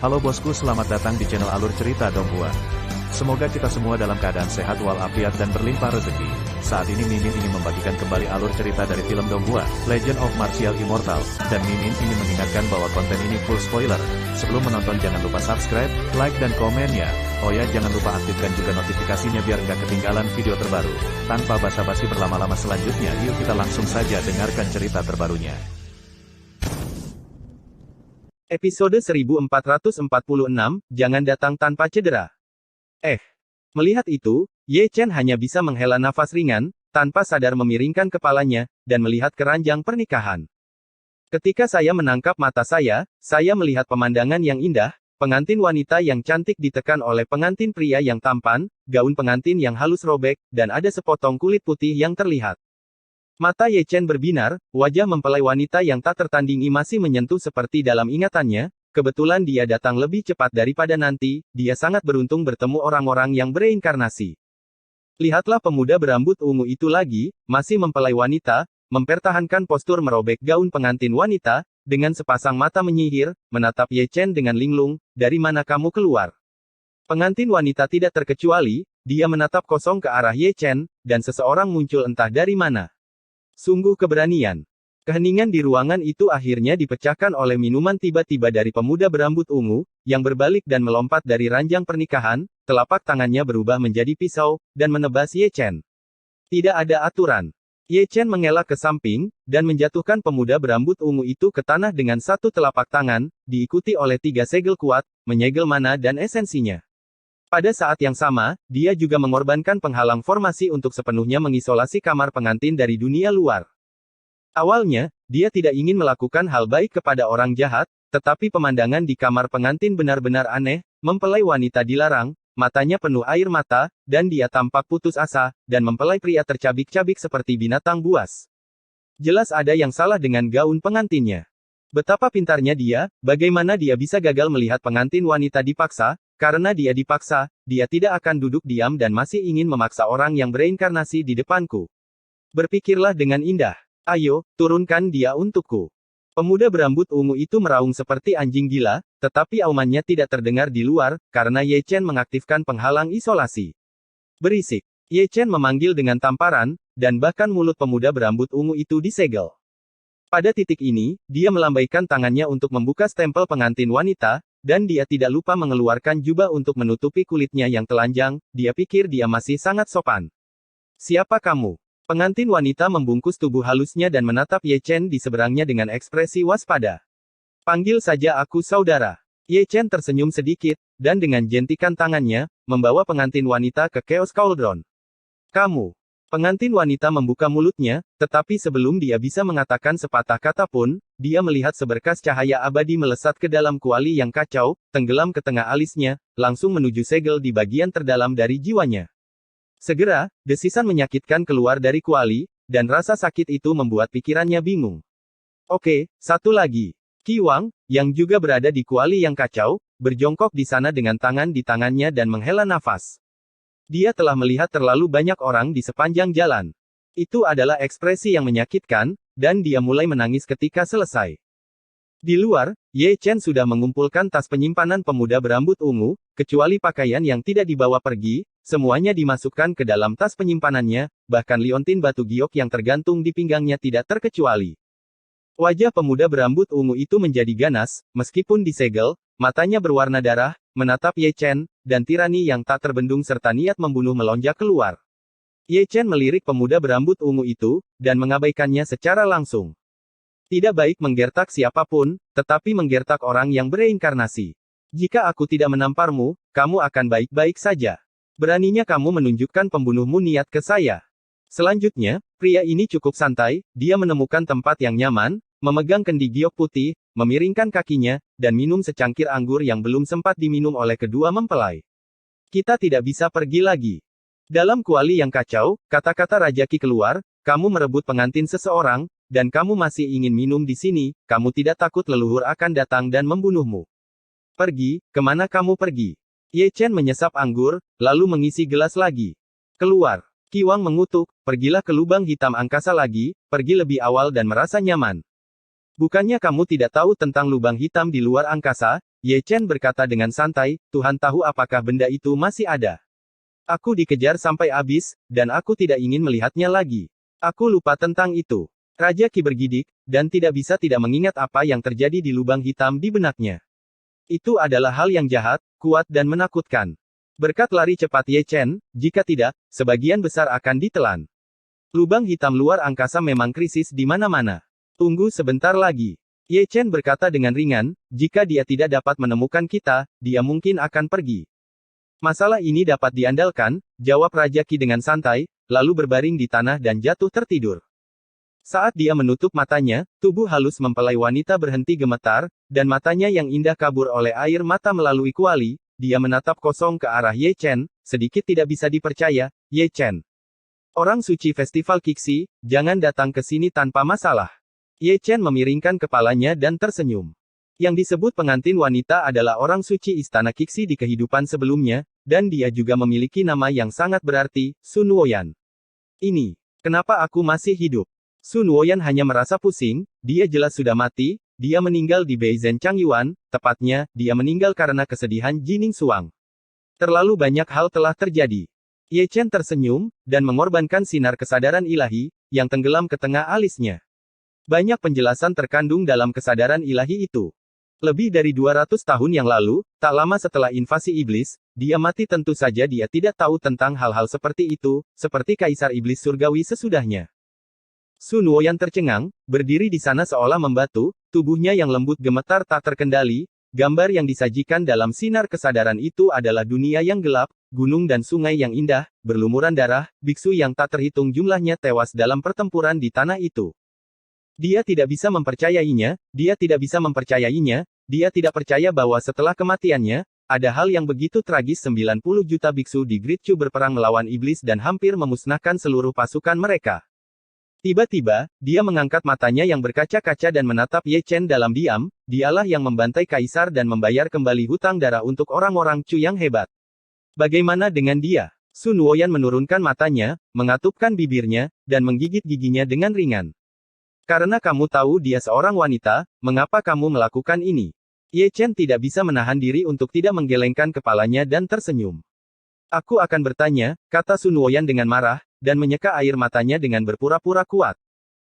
Halo bosku, selamat datang di channel Alur Cerita Donghua. Semoga kita semua dalam keadaan sehat walafiat dan berlimpah rezeki. Saat ini Mimin ingin membagikan kembali alur cerita dari film Donghua, Legend of Martial Immortal, dan Mimin ingin mengingatkan bahwa konten ini full spoiler. Sebelum menonton jangan lupa subscribe, like dan komen ya. Oh ya, jangan lupa aktifkan juga notifikasinya biar nggak ketinggalan video terbaru. Tanpa basa-basi berlama-lama selanjutnya, yuk kita langsung saja dengarkan cerita terbarunya. Episode 1446, Jangan Datang Tanpa Cedera. Melihat itu, Ye Chen hanya bisa menghela nafas ringan, tanpa sadar memiringkan kepalanya, dan melihat keranjang pernikahan. Ketika saya menangkap mata saya melihat pemandangan yang indah, pengantin wanita yang cantik ditekan oleh pengantin pria yang tampan, gaun pengantin yang halus robek, dan ada sepotong kulit putih yang terlihat. Mata Ye Chen berbinar, wajah mempelai wanita yang tak tertandingi masih menyentuh seperti dalam ingatannya. Kebetulan dia datang lebih cepat daripada nanti, dia sangat beruntung bertemu orang-orang yang bereinkarnasi. Lihatlah pemuda berambut ungu itu lagi, masih mempelai wanita, mempertahankan postur merobek gaun pengantin wanita, dengan sepasang mata menyihir, menatap Ye Chen dengan linglung, "Dari mana kamu keluar?" Pengantin wanita tidak terkecuali, dia menatap kosong ke arah Ye Chen, dan seseorang muncul entah dari mana. Sungguh keberanian. Keheningan di ruangan itu akhirnya dipecahkan oleh minuman tiba-tiba dari pemuda berambut ungu, yang berbalik dan melompat dari ranjang pernikahan, telapak tangannya berubah menjadi pisau, dan menebas Ye Chen. Tidak ada aturan. Ye Chen mengelak ke samping, dan menjatuhkan pemuda berambut ungu itu ke tanah dengan satu telapak tangan, diikuti oleh 3 segel kuat, menyegel mana dan esensinya. Pada saat yang sama, dia juga mengorbankan penghalang formasi untuk sepenuhnya mengisolasi kamar pengantin dari dunia luar. Awalnya, dia tidak ingin melakukan hal baik kepada orang jahat, tetapi pemandangan di kamar pengantin benar-benar aneh, mempelai wanita dilarang, matanya penuh air mata, dan dia tampak putus asa, dan mempelai pria tercabik-cabik seperti binatang buas. Jelas ada yang salah dengan gaun pengantinnya. Betapa pintarnya dia, bagaimana dia bisa gagal melihat pengantin wanita dipaksa. Karena dia dipaksa, dia tidak akan duduk diam dan masih ingin memaksa orang yang bereinkarnasi di depanku. Berpikirlah dengan indah. Ayo, turunkan dia untukku. Pemuda berambut ungu itu meraung seperti anjing gila, tetapi aumannya tidak terdengar di luar, karena Ye Chen mengaktifkan penghalang isolasi. Berisik. Ye Chen memanggil dengan tamparan, dan bahkan mulut pemuda berambut ungu itu disegel. Pada titik ini, dia melambaikan tangannya untuk membuka stempel pengantin wanita, dan dia tidak lupa mengeluarkan jubah untuk menutupi kulitnya yang telanjang, dia pikir dia masih sangat sopan. "Siapa kamu?" Pengantin wanita membungkus tubuh halusnya dan menatap Ye Chen di seberangnya dengan ekspresi waspada. "Panggil saja aku saudara." Ye Chen tersenyum sedikit, dan dengan jentikan tangannya, membawa pengantin wanita ke Chaos Cauldron. "Kamu." Pengantin wanita membuka mulutnya, tetapi sebelum dia bisa mengatakan sepatah kata pun, dia melihat seberkas cahaya abadi melesat ke dalam kuali yang kacau, tenggelam ke tengah alisnya, langsung menuju segel di bagian terdalam dari jiwanya. Segera, desisan menyakitkan keluar dari kuali, dan rasa sakit itu membuat pikirannya bingung. Oke, satu lagi. Qi Wang, yang juga berada di kuali yang kacau, berjongkok di sana dengan tangan di tangannya dan menghela nafas. Dia telah melihat terlalu banyak orang di sepanjang jalan. Itu adalah ekspresi yang menyakitkan, dan dia mulai menangis ketika selesai. Di luar, Ye Chen sudah mengumpulkan tas penyimpanan pemuda berambut ungu, kecuali pakaian yang tidak dibawa pergi, semuanya dimasukkan ke dalam tas penyimpanannya, bahkan liontin batu giok yang tergantung di pinggangnya tidak terkecuali. Wajah pemuda berambut ungu itu menjadi ganas, meskipun disegel, matanya berwarna darah, menatap Ye Chen, dan tirani yang tak terbendung serta niat membunuh melonjak keluar. Ye Chen melirik pemuda berambut ungu itu, dan mengabaikannya secara langsung. Tidak baik menggertak siapapun, tetapi menggertak orang yang bereinkarnasi. Jika aku tidak menamparmu, kamu akan baik-baik saja. Beraninya kamu menunjukkan pembunuhmu niat ke saya. Selanjutnya, pria ini cukup santai, dia menemukan tempat yang nyaman, memegang kendi giok putih, memiringkan kakinya, dan minum secangkir anggur yang belum sempat diminum oleh kedua mempelai. "Kita tidak bisa pergi lagi." Dalam kuali yang kacau, kata-kata Raja Qi keluar, "Kamu merebut pengantin seseorang, dan kamu masih ingin minum di sini, kamu tidak takut leluhur akan datang dan membunuhmu. Pergi, kemana kamu pergi?" Ye Chen menyesap anggur, lalu mengisi gelas lagi. "Keluar." Qi Wang mengutuk, "Pergilah ke lubang hitam angkasa lagi, pergi lebih awal dan merasa nyaman." "Bukannya kamu tidak tahu tentang lubang hitam di luar angkasa?" Ye Chen berkata dengan santai, Tuhan tahu apakah benda itu masih ada. Aku dikejar sampai habis, dan aku tidak ingin melihatnya lagi. Aku lupa tentang itu. Raja Qi bergidik, dan tidak bisa tidak mengingat apa yang terjadi di lubang hitam di benaknya. Itu adalah hal yang jahat, kuat dan menakutkan. Berkat lari cepat Ye Chen, jika tidak, sebagian besar akan ditelan. Lubang hitam luar angkasa memang krisis di mana-mana. Tunggu sebentar lagi. Ye Chen berkata dengan ringan, jika dia tidak dapat menemukan kita, dia mungkin akan pergi. Masalah ini dapat diandalkan, jawab Raja Qi dengan santai, lalu berbaring di tanah dan jatuh tertidur. Saat dia menutup matanya, tubuh halus mempelai wanita berhenti gemetar, dan matanya yang indah kabur oleh air mata melalui kuali. Dia menatap kosong ke arah Ye Chen, sedikit tidak bisa dipercaya, Ye Chen. Orang suci Festival Qixi, jangan datang ke sini tanpa masalah. Ye Chen memiringkan kepalanya dan tersenyum. Yang disebut pengantin wanita adalah orang suci istana Qixi di kehidupan sebelumnya, dan dia juga memiliki nama yang sangat berarti, Sun Woyan. Ini, kenapa aku masih hidup? Sun Woyan hanya merasa pusing, dia jelas sudah mati. Dia meninggal di Beizhen Changyuan, tepatnya, dia meninggal karena kesedihan Jining Suang. Terlalu banyak hal telah terjadi. Ye Chen tersenyum, dan mengorbankan sinar kesadaran ilahi, yang tenggelam ke tengah alisnya. Banyak penjelasan terkandung dalam kesadaran ilahi itu. Lebih dari 200 tahun yang lalu, tak lama setelah invasi iblis, dia mati tentu saja dia tidak tahu tentang hal-hal seperti itu, seperti Kaisar Iblis Surgawi sesudahnya. Sun Woyan tercengang, berdiri di sana seolah membatu, tubuhnya yang lembut gemetar tak terkendali. Gambar yang disajikan dalam sinar kesadaran itu adalah dunia yang gelap, gunung dan sungai yang indah, berlumuran darah, biksu yang tak terhitung jumlahnya tewas dalam pertempuran di tanah itu. Dia tidak bisa mempercayainya, dia tidak percaya bahwa setelah kematiannya, ada hal yang begitu tragis. 90 juta biksu di Great Chu berperang melawan iblis dan hampir memusnahkan seluruh pasukan mereka. Tiba-tiba, dia mengangkat matanya yang berkaca-kaca dan menatap Ye Chen dalam diam, dialah yang membantai kaisar dan membayar kembali hutang darah untuk orang-orang Chu yang hebat. Bagaimana dengan dia? Sun Woyan menurunkan matanya, mengatupkan bibirnya, dan menggigit giginya dengan ringan. Karena kamu tahu dia seorang wanita, mengapa kamu melakukan ini? Ye Chen tidak bisa menahan diri untuk tidak menggelengkan kepalanya dan tersenyum. Aku akan bertanya, kata Sun Woyan dengan marah, dan menyeka air matanya dengan berpura-pura kuat.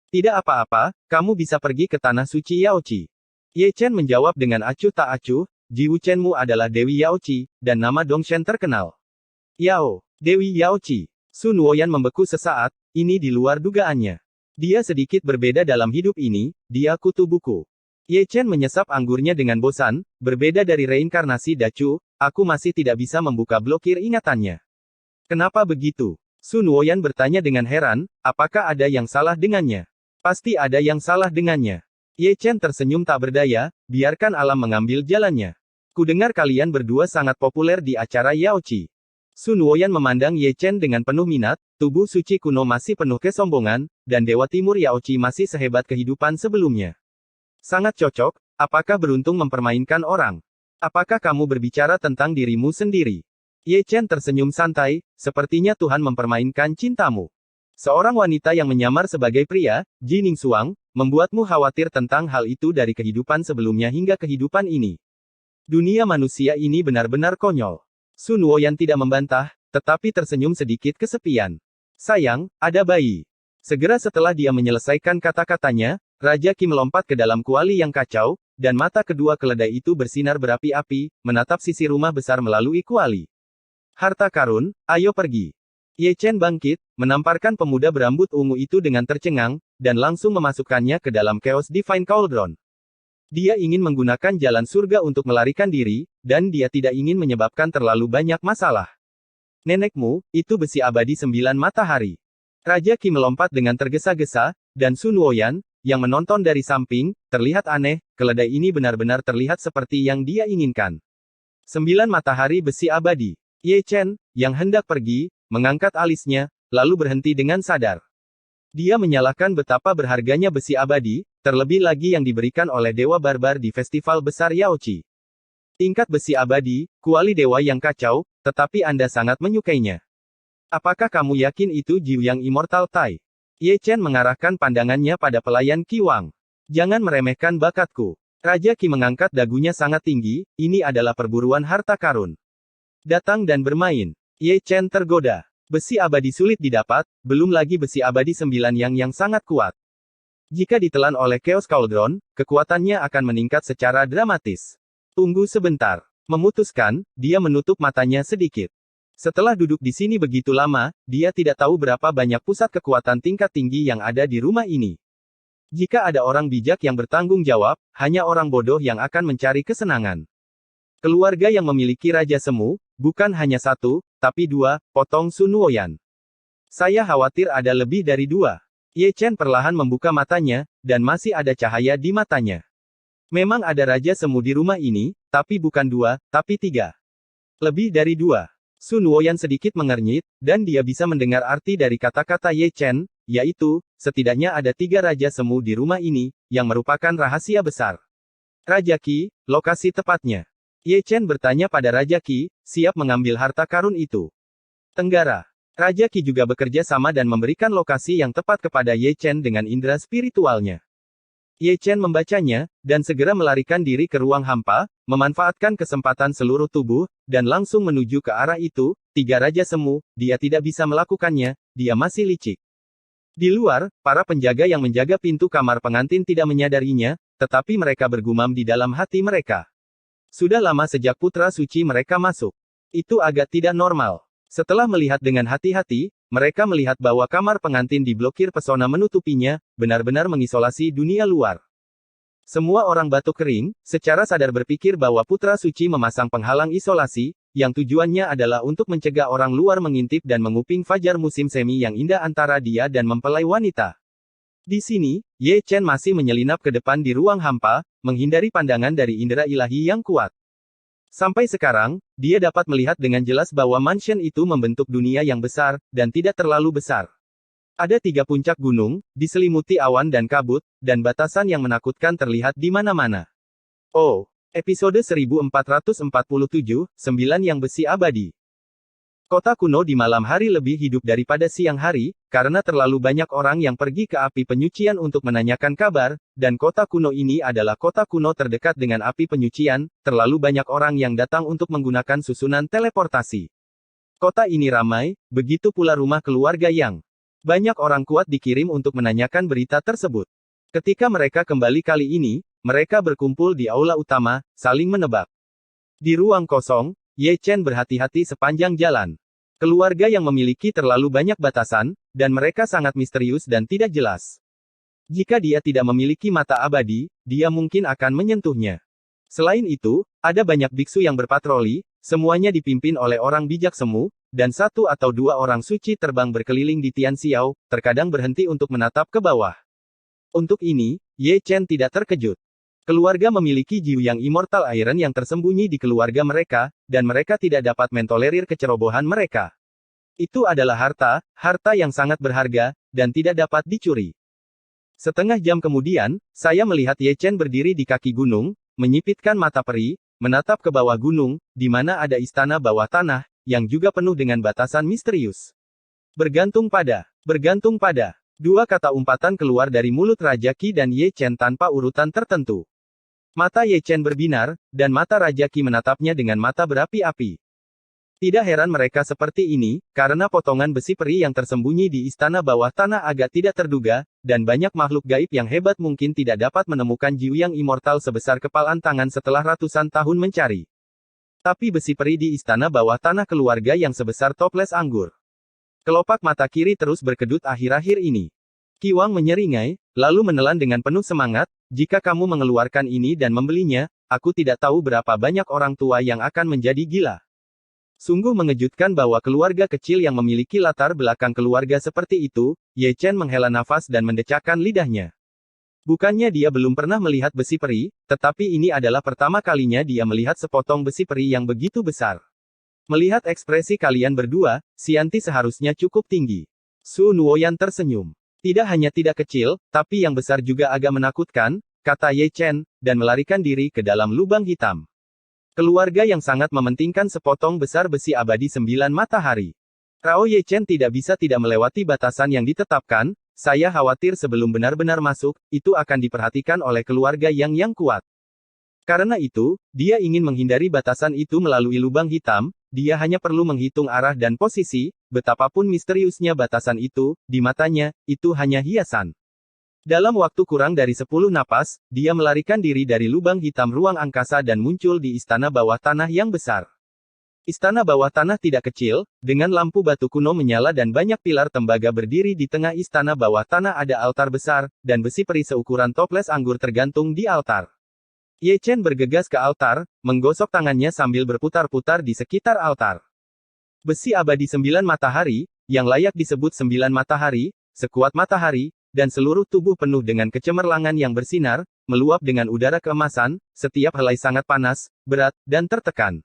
Tidak apa-apa, kamu bisa pergi ke tanah suci Yaoqi. Ye Chen menjawab dengan acuh tak acuh, Ji Wuchenmu adalah Dewi Yaoqi, dan nama Dongshen terkenal. Yao, Dewi Yaoqi. Sun Woyan membeku sesaat, ini di luar dugaannya. Dia sedikit berbeda dalam hidup ini, dia kutu buku. Ye Chen menyesap anggurnya dengan bosan, berbeda dari reinkarnasi Dacu, aku masih tidak bisa membuka blokir ingatannya. Kenapa begitu? Sun Woyan bertanya dengan heran, apakah ada yang salah dengannya? Pasti ada yang salah dengannya. Ye Chen tersenyum tak berdaya, biarkan alam mengambil jalannya. Kudengar kalian berdua sangat populer di acara Yaoqi. Sun Woyan memandang Ye Chen dengan penuh minat, tubuh suci kuno masih penuh kesombongan, dan Dewa Timur Yaoqi masih sehebat kehidupan sebelumnya. Sangat cocok, apakah beruntung mempermainkan orang? Apakah kamu berbicara tentang dirimu sendiri? Ye Chen tersenyum santai, sepertinya Tuhan mempermainkan cintamu. Seorang wanita yang menyamar sebagai pria, Jining Suang, membuatmu khawatir tentang hal itu dari kehidupan sebelumnya hingga kehidupan ini. Dunia manusia ini benar-benar konyol. Sun Woyan tidak membantah, tetapi tersenyum sedikit kesepian. Sayang, ada bayi. Segera setelah dia menyelesaikan kata-katanya, Raja Qi melompat ke dalam kuali yang kacau, dan mata kedua keledai itu bersinar berapi-api, menatap sisi rumah besar melalui kuali. Harta karun, ayo pergi. Ye Chen bangkit, menamparkan pemuda berambut ungu itu dengan tercengang, dan langsung memasukkannya ke dalam Chaos Divine Cauldron. Dia ingin menggunakan jalan surga untuk melarikan diri, dan dia tidak ingin menyebabkan terlalu banyak masalah. Nenekmu, itu besi abadi 9 matahari. Raja Qi melompat dengan tergesa-gesa, dan Sun Woyan, yang menonton dari samping, terlihat aneh, keledai ini benar-benar terlihat seperti yang dia inginkan. 9 matahari besi abadi. Ye Chen, yang hendak pergi, mengangkat alisnya, lalu berhenti dengan sadar. Dia menyalahkan betapa berharganya besi abadi, terlebih lagi yang diberikan oleh Dewa Barbar di Festival Besar Yaoqi. Tingkat besi abadi, kuali dewa yang kacau, tetapi Anda sangat menyukainya. Apakah kamu yakin itu Jiu yang Immortal Tai? Ye Chen mengarahkan pandangannya pada pelayan Qi Wang. Jangan meremehkan bakatku. Raja Qi mengangkat dagunya sangat tinggi, ini adalah perburuan harta karun. Datang dan bermain. Ye Chen tergoda. Besi abadi sulit didapat, belum lagi besi abadi 9 yang sangat kuat. Jika ditelan oleh Chaos Cauldron, kekuatannya akan meningkat secara dramatis. Tunggu sebentar. Memutuskan, dia menutup matanya sedikit. Setelah duduk di sini begitu lama, dia tidak tahu berapa banyak pusat kekuatan tingkat tinggi yang ada di rumah ini. Jika ada orang bijak yang bertanggung jawab, hanya orang bodoh yang akan mencari kesenangan. Keluarga yang memiliki Raja Semu, bukan hanya satu, tapi dua, potong Sun Wuoyan. Saya khawatir ada lebih dari dua. Ye Chen perlahan membuka matanya, dan masih ada cahaya di matanya. Memang ada Raja Semu di rumah ini, tapi bukan dua, tapi tiga. Lebih dari dua. Sun Wuoyan sedikit mengernyit, dan dia bisa mendengar arti dari kata-kata Ye Chen, yaitu, setidaknya ada 3 Raja Semu di rumah ini, yang merupakan rahasia besar. Raja Qi, lokasi tepatnya. Ye Chen bertanya pada Raja Qi, siap mengambil harta karun itu. Tenggara. Raja Qi juga bekerja sama dan memberikan lokasi yang tepat kepada Ye Chen dengan indera spiritualnya. Ye Chen membacanya, dan segera melarikan diri ke ruang hampa, memanfaatkan kesempatan seluruh tubuh, dan langsung menuju ke arah itu. 3 Raja Semu, dia tidak bisa melakukannya, dia masih licik. Di luar, para penjaga yang menjaga pintu kamar pengantin tidak menyadarinya, tetapi mereka bergumam di dalam hati mereka. Sudah lama sejak putra suci mereka masuk. Itu agak tidak normal. Setelah melihat dengan hati-hati, mereka melihat bahwa kamar pengantin diblokir pesona menutupinya, benar-benar mengisolasi dunia luar. Semua orang batuk kering, secara sadar berpikir bahwa putra suci memasang penghalang isolasi, yang tujuannya adalah untuk mencegah orang luar mengintip dan menguping fajar musim semi yang indah antara dia dan mempelai wanita. Di sini, Ye Chen masih menyelinap ke depan di ruang hampa, menghindari pandangan dari indera ilahi yang kuat. Sampai sekarang, dia dapat melihat dengan jelas bahwa mansion itu membentuk dunia yang besar, dan tidak terlalu besar. Ada 3 puncak gunung, diselimuti awan dan kabut, dan batasan yang menakutkan terlihat di mana-mana. Oh, episode 1447, 9 yang besi abadi. Kota kuno di malam hari lebih hidup daripada siang hari, karena terlalu banyak orang yang pergi ke api penyucian untuk menanyakan kabar, dan kota kuno ini adalah kota kuno terdekat dengan api penyucian, terlalu banyak orang yang datang untuk menggunakan susunan teleportasi. Kota ini ramai, begitu pula rumah keluarga yang banyak orang kuat dikirim untuk menanyakan berita tersebut. Ketika mereka kembali kali ini, mereka berkumpul di aula utama, saling menebak. Di ruang kosong, Ye Chen berhati-hati sepanjang jalan. Keluarga yang memiliki terlalu banyak batasan, dan mereka sangat misterius dan tidak jelas. Jika dia tidak memiliki mata abadi, dia mungkin akan menyentuhnya. Selain itu, ada banyak biksu yang berpatroli, semuanya dipimpin oleh orang bijak semu, dan 1 atau 2 orang suci terbang berkeliling di Tianxiao, terkadang berhenti untuk menatap ke bawah. Untuk ini, Ye Chen tidak terkejut. Keluarga memiliki jiu yang immortal iron yang tersembunyi di keluarga mereka, dan mereka tidak dapat mentolerir kecerobohan mereka. Itu adalah harta yang sangat berharga, dan tidak dapat dicuri. Setengah jam kemudian, saya melihat Ye Chen berdiri di kaki gunung, menyipitkan mata peri, menatap ke bawah gunung, di mana ada istana bawah tanah, yang juga penuh dengan batasan misterius. Bergantung pada. 2 kata umpatan keluar dari mulut Raja Qi dan Ye Chen tanpa urutan tertentu. Mata Ye Chen berbinar, dan mata Raja Qi menatapnya dengan mata berapi-api. Tidak heran mereka seperti ini, karena potongan besi peri yang tersembunyi di istana bawah tanah agak tidak terduga, dan banyak makhluk gaib yang hebat mungkin tidak dapat menemukan jiu yang immortal sebesar kepalan tangan setelah ratusan tahun mencari. Tapi besi peri di istana bawah tanah keluarga yang sebesar toples anggur. Kelopak mata kiri terus berkedut akhir-akhir ini. Qi Wang menyeringai, lalu menelan dengan penuh semangat, jika kamu mengeluarkan ini dan membelinya, aku tidak tahu berapa banyak orang tua yang akan menjadi gila. Sungguh mengejutkan bahwa keluarga kecil yang memiliki latar belakang keluarga seperti itu. Ye Chen menghela nafas dan mendecakkan lidahnya. Bukannya dia belum pernah melihat besi peri, tetapi ini adalah pertama kalinya dia melihat sepotong besi peri yang begitu besar. Melihat ekspresi kalian berdua, Xianti seharusnya cukup tinggi. Sun Wuoyan tersenyum. Tidak hanya tidak kecil, tapi yang besar juga agak menakutkan, kata Ye Chen, dan melarikan diri ke dalam lubang hitam. Keluarga yang sangat mementingkan sepotong besar besi abadi 9 matahari. Rao Ye Chen tidak bisa tidak melewati batasan yang ditetapkan, saya khawatir sebelum benar-benar masuk, itu akan diperhatikan oleh keluarga yang kuat. Karena itu, dia ingin menghindari batasan itu melalui lubang hitam, dia hanya perlu menghitung arah dan posisi, betapapun misteriusnya batasan itu, di matanya, itu hanya hiasan. Dalam waktu kurang dari 10 napas, dia melarikan diri dari lubang hitam ruang angkasa dan muncul di istana bawah tanah yang besar. Istana bawah tanah tidak kecil, dengan lampu batu kuno menyala dan banyak pilar tembaga berdiri di tengah istana bawah tanah ada altar besar, dan besi peri seukuran toples anggur tergantung di altar. Ye Chen bergegas ke altar, menggosok tangannya sambil berputar-putar di sekitar altar. Besi abadi 9 matahari, yang layak disebut 9 matahari, sekuat matahari, dan seluruh tubuh penuh dengan kecemerlangan yang bersinar, meluap dengan udara keemasan, setiap helai sangat panas, berat, dan tertekan.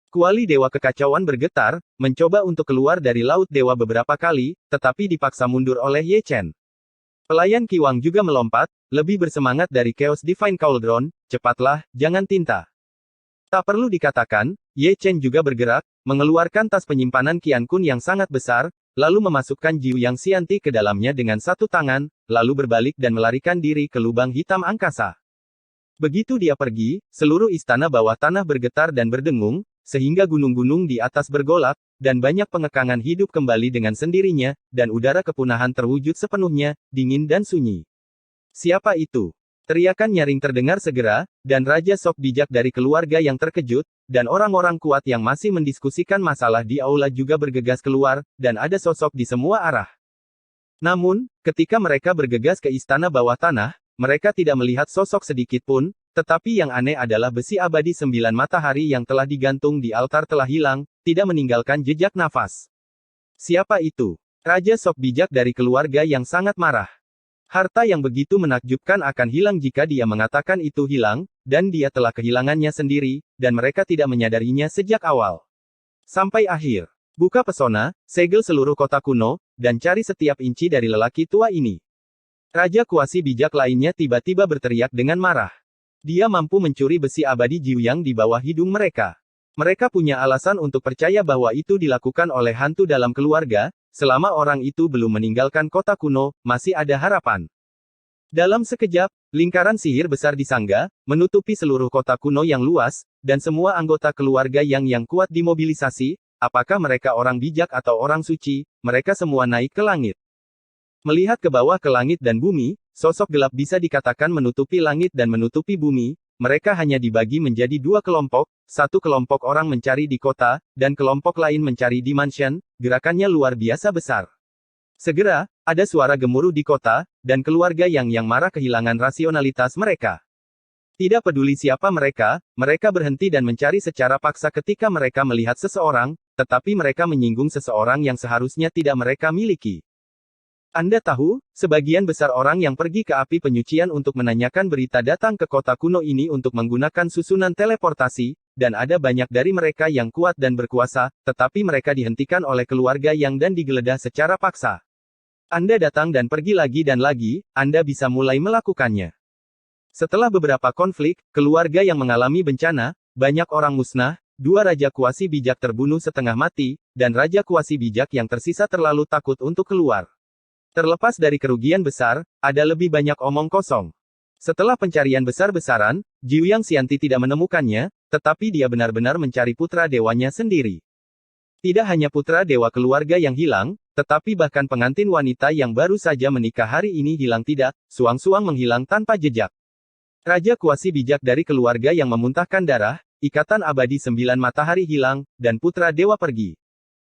Kuali Dewa Kekacauan bergetar, mencoba untuk keluar dari Laut Dewa beberapa kali, tetapi dipaksa mundur oleh Ye Chen. Pelayan Kiwang juga melompat, lebih bersemangat dari Chaos Divine Cauldron, cepatlah, jangan tinta. Tak perlu dikatakan, Ye Chen juga bergerak, mengeluarkan tas penyimpanan Qian Kun yang sangat besar, lalu memasukkan Jiu Yang Xianti ke dalamnya dengan satu tangan, lalu berbalik dan melarikan diri ke lubang hitam angkasa. Begitu dia pergi, seluruh istana bawah tanah bergetar dan berdengung, sehingga gunung-gunung di atas bergolak, dan banyak pengekangan hidup kembali dengan sendirinya, dan udara kepunahan terwujud sepenuhnya, dingin dan sunyi. Siapa itu? Teriakan nyaring terdengar segera, dan Raja Sok bijak dari keluarga yang terkejut, dan orang-orang kuat yang masih mendiskusikan masalah di aula juga bergegas keluar, dan ada sosok di semua arah. Namun, ketika mereka bergegas ke istana bawah tanah, mereka tidak melihat sosok sedikit pun, tetapi yang aneh adalah besi abadi 9 matahari yang telah digantung di altar telah hilang, tidak meninggalkan jejak nafas. Siapa itu? Raja Sok bijak dari keluarga yang sangat marah. Harta yang begitu menakjubkan akan hilang jika dia mengatakan itu hilang, dan dia telah kehilangannya sendiri, dan mereka tidak menyadarinya sejak awal. Sampai akhir. Buka pesona, segel seluruh kota kuno, dan cari setiap inci dari lelaki tua ini. Raja kuasi bijak lainnya tiba-tiba berteriak dengan marah. Dia mampu mencuri besi abadi Jiuyang di bawah hidung mereka. Mereka punya alasan untuk percaya bahwa itu dilakukan oleh hantu dalam keluarga, selama orang itu belum meninggalkan kota kuno, masih ada harapan. Dalam sekejap, lingkaran sihir besar disangga, menutupi seluruh kota kuno yang luas, dan semua anggota keluarga yang kuat dimobilisasi, apakah mereka orang bijak atau orang suci, mereka semua naik ke langit. Melihat ke bawah ke langit dan bumi, sosok gelap bisa dikatakan menutupi langit dan menutupi bumi, mereka hanya dibagi menjadi dua kelompok, satu kelompok orang mencari di kota, dan kelompok lain mencari di mansion, gerakannya luar biasa besar. Segera, ada suara gemuruh di kota, dan keluarga yang marah kehilangan rasionalitas mereka. Tidak peduli siapa mereka berhenti dan mencari secara paksa ketika mereka melihat seseorang, tetapi mereka menyinggung seseorang yang seharusnya tidak mereka miliki. Anda tahu, sebagian besar orang yang pergi ke api penyucian untuk menanyakan berita datang ke kota kuno ini untuk menggunakan susunan teleportasi, dan ada banyak dari mereka yang kuat dan berkuasa, tetapi mereka dihentikan oleh keluarga yang dan digeledah secara paksa. Anda datang dan pergi lagi dan lagi, Anda bisa mulai melakukannya. Setelah beberapa konflik, keluarga yang mengalami bencana, banyak orang musnah, dua raja kuasi bijak terbunuh setengah mati, dan raja kuasi bijak yang tersisa terlalu takut untuk keluar. Terlepas dari kerugian besar, ada lebih banyak omong kosong. Setelah pencarian besar-besaran, Jiuyang Xianti tidak menemukannya, tetapi dia benar-benar mencari putra dewanya sendiri. Tidak hanya putra dewa keluarga yang hilang, tetapi bahkan pengantin wanita yang baru saja menikah hari ini hilang tidak, suang-suang menghilang tanpa jejak. Raja kuasi bijak dari keluarga yang memuntahkan darah, ikatan abadi 9 matahari hilang, dan putra dewa pergi.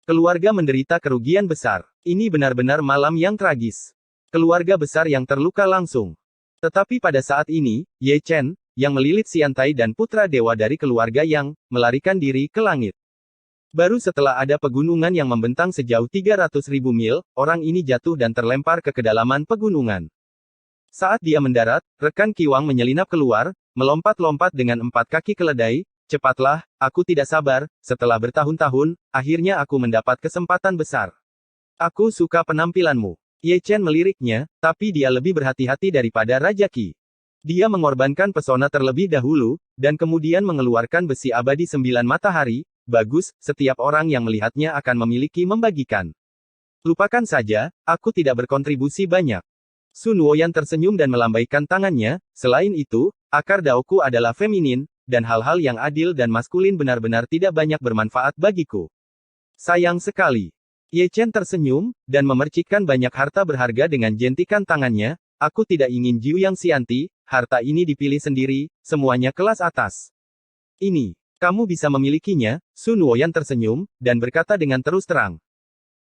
Keluarga menderita kerugian besar. Ini benar-benar malam yang tragis. Keluarga besar yang terluka langsung. Tetapi pada saat ini, Ye Chen, yang melilit Xiantai dan putra dewa dari keluarga yang melarikan diri ke langit. Baru setelah ada pegunungan yang membentang sejauh 300.000 mil, orang ini jatuh dan terlempar ke kedalaman pegunungan. Saat dia mendarat, rekan Kiwang menyelinap keluar, melompat-lompat dengan 4 kaki keledai. Cepatlah, aku tidak sabar, setelah bertahun-tahun, akhirnya aku mendapat kesempatan besar. Aku suka penampilanmu. Ye Chen meliriknya, tapi dia lebih berhati-hati daripada Raja Qi. Dia mengorbankan pesona terlebih dahulu, dan kemudian mengeluarkan besi abadi 9 matahari, bagus, setiap orang yang melihatnya akan memiliki membagikan. Lupakan saja, aku tidak berkontribusi banyak. Sun Woyan tersenyum dan melambaikan tangannya, selain itu, akar daoku adalah feminin, dan hal-hal yang adil dan maskulin benar-benar tidak banyak bermanfaat bagiku. Sayang sekali. Ye Chen tersenyum, dan memercikkan banyak harta berharga dengan jentikan tangannya, aku tidak ingin Jiu Yang Xianti, harta ini dipilih sendiri, semuanya kelas atas. Ini, kamu bisa memilikinya, Sun Woyan tersenyum, dan berkata dengan terus terang.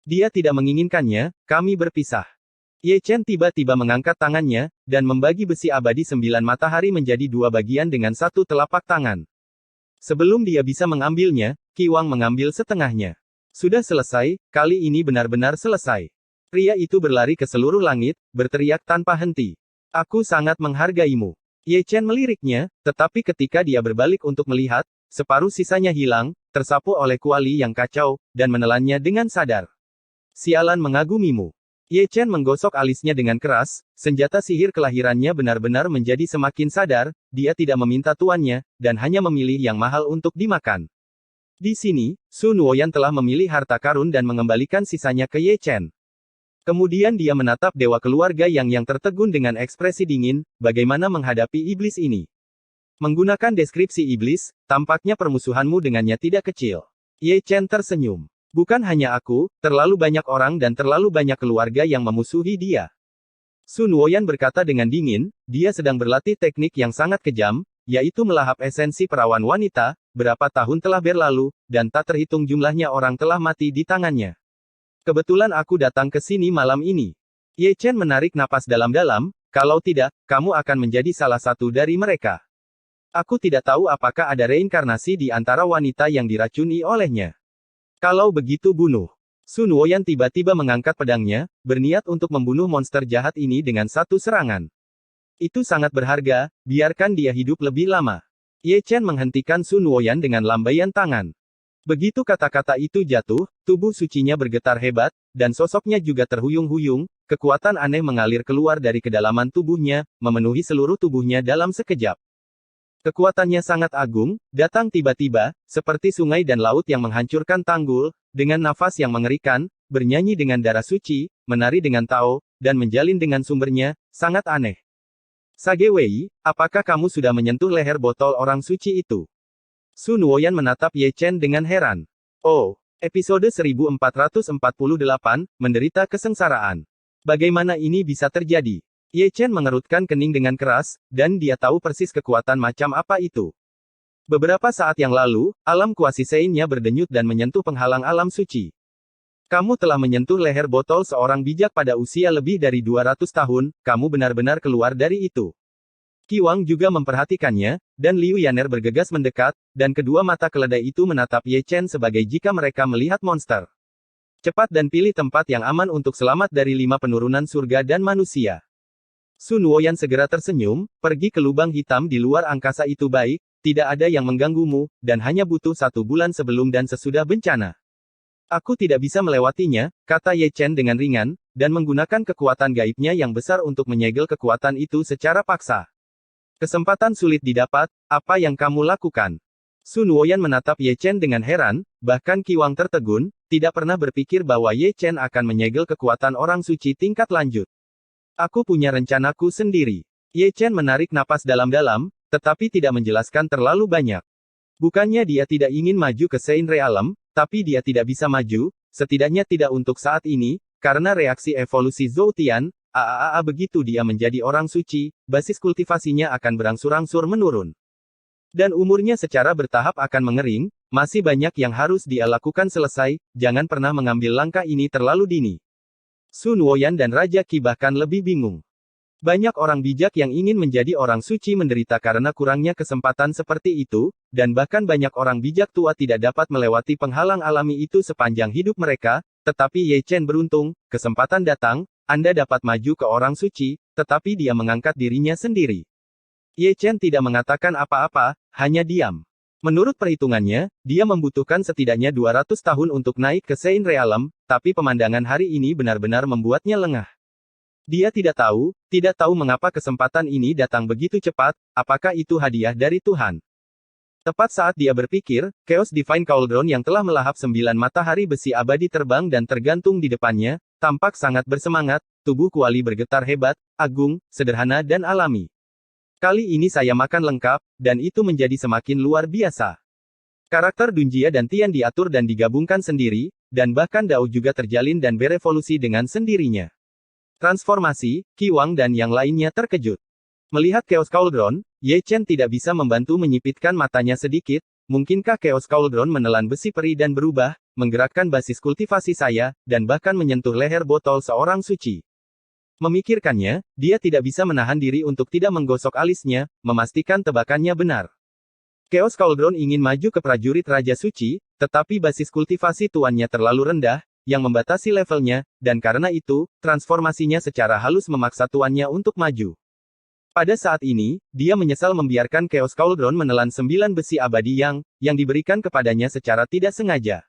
Dia tidak menginginkannya, kami berpisah. Ye Chen tiba-tiba mengangkat tangannya, dan membagi besi abadi 9 matahari menjadi 2 bagian dengan 1 telapak tangan. Sebelum dia bisa mengambilnya, Qi Wang mengambil setengahnya. Sudah selesai, kali ini benar-benar selesai. Pria itu berlari ke seluruh langit, berteriak tanpa henti. Aku sangat menghargaimu. Ye Chen meliriknya, tetapi ketika dia berbalik untuk melihat, separuh sisanya hilang, tersapu oleh kuali yang kacau, dan menelannya dengan sadar. Sialan mengagumimu. Ye Chen menggosok alisnya dengan keras, senjata sihir kelahirannya benar-benar menjadi semakin sadar, dia tidak meminta tuannya, dan hanya memilih yang mahal untuk dimakan. Di sini, Sun Woyan telah memilih harta karun dan mengembalikan sisanya ke Ye Chen. Kemudian dia menatap dewa keluarga yang tertegun dengan ekspresi dingin, bagaimana menghadapi iblis ini. Menggunakan deskripsi iblis, tampaknya permusuhanmu dengannya tidak kecil. Ye Chen tersenyum. Bukan hanya aku, terlalu banyak orang dan terlalu banyak keluarga yang memusuhi dia. Sun Woyan berkata dengan dingin, dia sedang berlatih teknik yang sangat kejam, yaitu melahap esensi perawan wanita, berapa tahun telah berlalu, dan tak terhitung jumlahnya orang telah mati di tangannya. Kebetulan aku datang ke sini malam ini. Ye Chen menarik napas dalam-dalam, kalau tidak, kamu akan menjadi salah satu dari mereka. Aku tidak tahu apakah ada reinkarnasi di antara wanita yang diracuni olehnya. Kalau begitu bunuh. Sun Woyan tiba-tiba mengangkat pedangnya, berniat untuk membunuh monster jahat ini dengan satu serangan. Itu sangat berharga, biarkan dia hidup lebih lama. Ye Chen menghentikan Sun Woyan dengan lambaian tangan. Begitu kata-kata itu jatuh, tubuh sucinya bergetar hebat, dan sosoknya juga terhuyung-huyung, kekuatan aneh mengalir keluar dari kedalaman tubuhnya, memenuhi seluruh tubuhnya dalam sekejap. Kekuatannya sangat agung, datang tiba-tiba, seperti sungai dan laut yang menghancurkan tanggul, dengan nafas yang mengerikan, bernyanyi dengan darah suci, menari dengan Tao, dan menjalin dengan sumbernya, sangat aneh. Sage Wei, apakah kamu sudah menyentuh leher botol orang suci itu? Sun Woyan menatap Ye Chen dengan heran. Oh, episode 1448, menderita kesengsaraan. Bagaimana ini bisa terjadi? Ye Chen mengerutkan kening dengan keras, dan dia tahu persis kekuatan macam apa itu. Beberapa saat yang lalu, alam kuasi Sein-nya berdenyut dan menyentuh penghalang alam suci. Kamu telah menyentuh leher botol seorang bijak pada usia lebih dari 200 tahun, kamu benar-benar keluar dari itu. Qi Wang juga memperhatikannya, dan Liu Yaner bergegas mendekat, dan kedua mata keledai itu menatap Ye Chen sebagai jika mereka melihat monster. Cepat dan pilih tempat yang aman untuk selamat dari 5 penurunan surga dan manusia. Sun Woyan segera tersenyum, pergi ke lubang hitam di luar angkasa itu baik, tidak ada yang mengganggumu, dan hanya butuh 1 bulan sebelum dan sesudah bencana. Aku tidak bisa melewatinya, kata Ye Chen dengan ringan, dan menggunakan kekuatan gaibnya yang besar untuk menyegel kekuatan itu secara paksa. Kesempatan sulit didapat, apa yang kamu lakukan? Sun Woyan menatap Ye Chen dengan heran, bahkan Qi Wang tertegun, tidak pernah berpikir bahwa Ye Chen akan menyegel kekuatan orang suci tingkat lanjut. Aku punya rencanaku sendiri. Ye Chen menarik napas dalam-dalam, tetapi tidak menjelaskan terlalu banyak. Bukannya dia tidak ingin maju ke Sein Realm, tapi dia tidak bisa maju, setidaknya tidak untuk saat ini, karena reaksi evolusi Zhou Tian, begitu dia menjadi orang suci, basis kultivasinya akan berangsur-angsur menurun. Dan umurnya secara bertahap akan mengering, masih banyak yang harus dia lakukan selesai, jangan pernah mengambil langkah ini terlalu dini. Sun Woyan dan Raja Qi bahkan lebih bingung. Banyak orang bijak yang ingin menjadi orang suci menderita karena kurangnya kesempatan seperti itu, dan bahkan banyak orang bijak tua tidak dapat melewati penghalang alami itu sepanjang hidup mereka, tetapi Ye Chen beruntung, kesempatan datang, Anda dapat maju ke orang suci, tetapi dia mengangkat dirinya sendiri. Ye Chen tidak mengatakan apa-apa, hanya diam. Menurut perhitungannya, dia membutuhkan setidaknya 200 tahun untuk naik ke Sein Realm, tapi pemandangan hari ini benar-benar membuatnya lengah. Dia tidak tahu mengapa kesempatan ini datang begitu cepat, apakah itu hadiah dari Tuhan. Tepat saat dia berpikir, Chaos Divine Cauldron yang telah melahap 9 matahari besi abadi terbang dan tergantung di depannya, tampak sangat bersemangat, tubuh kuali bergetar hebat, agung, sederhana dan alami. Kali ini saya makan lengkap, dan itu menjadi semakin luar biasa. Karakter Dunjia dan Tian diatur dan digabungkan sendiri, dan bahkan Dao juga terjalin dan berevolusi dengan sendirinya. Transformasi, Qi Wang dan yang lainnya terkejut. Melihat Chaos Cauldron, Ye Chen tidak bisa membantu menyipitkan matanya sedikit. Mungkinkah Chaos Cauldron menelan besi peri dan berubah, menggerakkan basis kultivasi saya, dan bahkan menyentuh leher botol seorang suci? Memikirkannya, dia tidak bisa menahan diri untuk tidak menggosok alisnya, memastikan tebakannya benar. Chaos Cauldron ingin maju ke prajurit Raja Suci, tetapi basis kultivasi tuannya terlalu rendah, yang membatasi levelnya, dan karena itu, transformasinya secara halus memaksa tuannya untuk maju. Pada saat ini, dia menyesal membiarkan Chaos Cauldron menelan 9 besi abadi yang diberikan kepadanya secara tidak sengaja.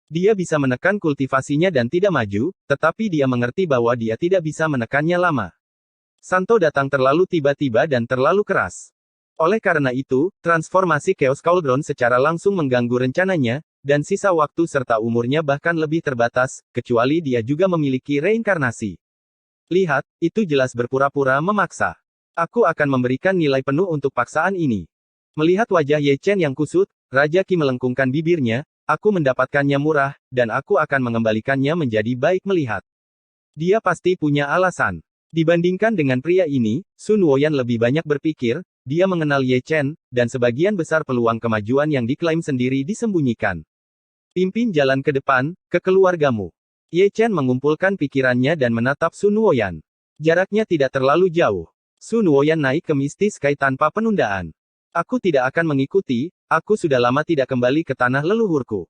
Dia bisa menekan kultivasinya dan tidak maju, tetapi dia mengerti bahwa dia tidak bisa menekannya lama. Santo datang terlalu tiba-tiba dan terlalu keras. Oleh karena itu, transformasi Chaos Cauldron secara langsung mengganggu rencananya, dan sisa waktu serta umurnya bahkan lebih terbatas, kecuali dia juga memiliki reinkarnasi. Lihat, itu jelas berpura-pura memaksa. Aku akan memberikan nilai penuh untuk paksaan ini. Melihat wajah Ye Chen yang kusut, Raja Qi melengkungkan bibirnya. Aku mendapatkannya murah, dan aku akan mengembalikannya menjadi baik melihat. Dia pasti punya alasan. Dibandingkan dengan pria ini, Sun Woyan lebih banyak berpikir, dia mengenal Ye Chen, dan sebagian besar peluang kemajuan yang diklaim sendiri disembunyikan. Pimpin jalan ke depan, ke keluargamu. Ye Chen mengumpulkan pikirannya dan menatap Sun Woyan. Jaraknya tidak terlalu jauh. Sun Woyan naik ke Misty Sky tanpa penundaan. Aku tidak akan mengikuti, aku sudah lama tidak kembali ke tanah leluhurku.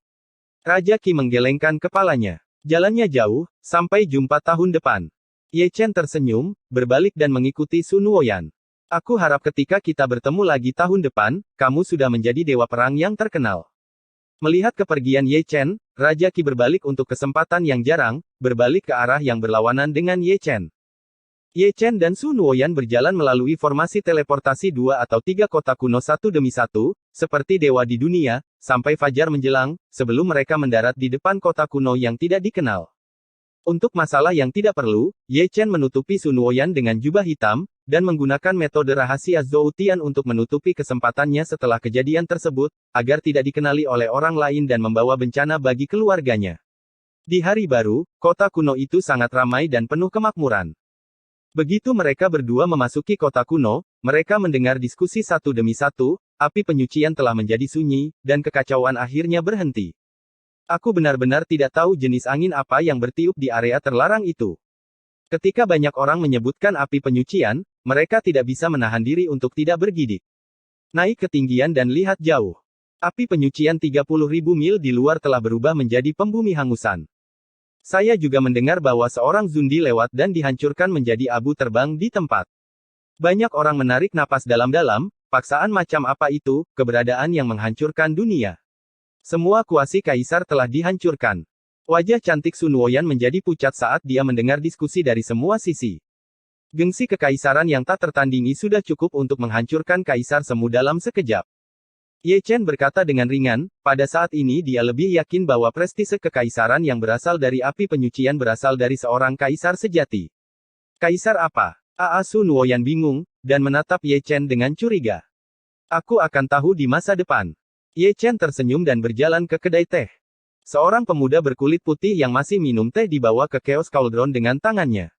Raja Qi menggelengkan kepalanya. Jalannya jauh, sampai jumpa tahun depan. Ye Chen tersenyum, berbalik dan mengikuti Sun Woyan. Aku harap ketika kita bertemu lagi tahun depan, kamu sudah menjadi dewa perang yang terkenal. Melihat kepergian Ye Chen, Raja Qi berbalik untuk kesempatan yang jarang, berbalik ke arah yang berlawanan dengan Ye Chen. Ye Chen dan Sun Woyan berjalan melalui formasi teleportasi 2 atau 3 kota kuno satu demi satu, seperti dewa di dunia, sampai fajar menjelang, sebelum mereka mendarat di depan kota kuno yang tidak dikenal. Untuk masalah yang tidak perlu, Ye Chen menutupi Sun Woyan dengan jubah hitam, dan menggunakan metode rahasia Zhou Tian untuk menutupi kesempatannya setelah kejadian tersebut, agar tidak dikenali oleh orang lain dan membawa bencana bagi keluarganya. Di hari baru, kota kuno itu sangat ramai dan penuh kemakmuran. Begitu mereka berdua memasuki kota kuno, mereka mendengar diskusi satu demi satu, api penyucian telah menjadi sunyi, dan kekacauan akhirnya berhenti. Aku benar-benar tidak tahu jenis angin apa yang bertiup di area terlarang itu. Ketika banyak orang menyebutkan api penyucian, mereka tidak bisa menahan diri untuk tidak bergidik. Naik ketinggian dan lihat jauh. Api penyucian 30.000 mil di luar telah berubah menjadi pembumi hangusan. Saya juga mendengar bahwa seorang Zundi lewat dan dihancurkan menjadi abu terbang di tempat. Banyak orang menarik napas dalam-dalam, paksaan macam apa itu, keberadaan yang menghancurkan dunia. Semua kuasi kaisar telah dihancurkan. Wajah cantik Sun Woyan menjadi pucat saat dia mendengar diskusi dari semua sisi. Gengsi kekaisaran yang tak tertandingi sudah cukup untuk menghancurkan kaisar semu dalam sekejap. Ye Chen berkata dengan ringan, pada saat ini dia lebih yakin bahwa prestise kekaisaran yang berasal dari api penyucian berasal dari seorang kaisar sejati. Kaisar apa? Sun Woyan bingung, dan menatap Ye Chen dengan curiga. Aku akan tahu di masa depan. Ye Chen tersenyum dan berjalan ke kedai teh. Seorang pemuda berkulit putih yang masih minum teh dibawa ke Chaos Cauldron dengan tangannya.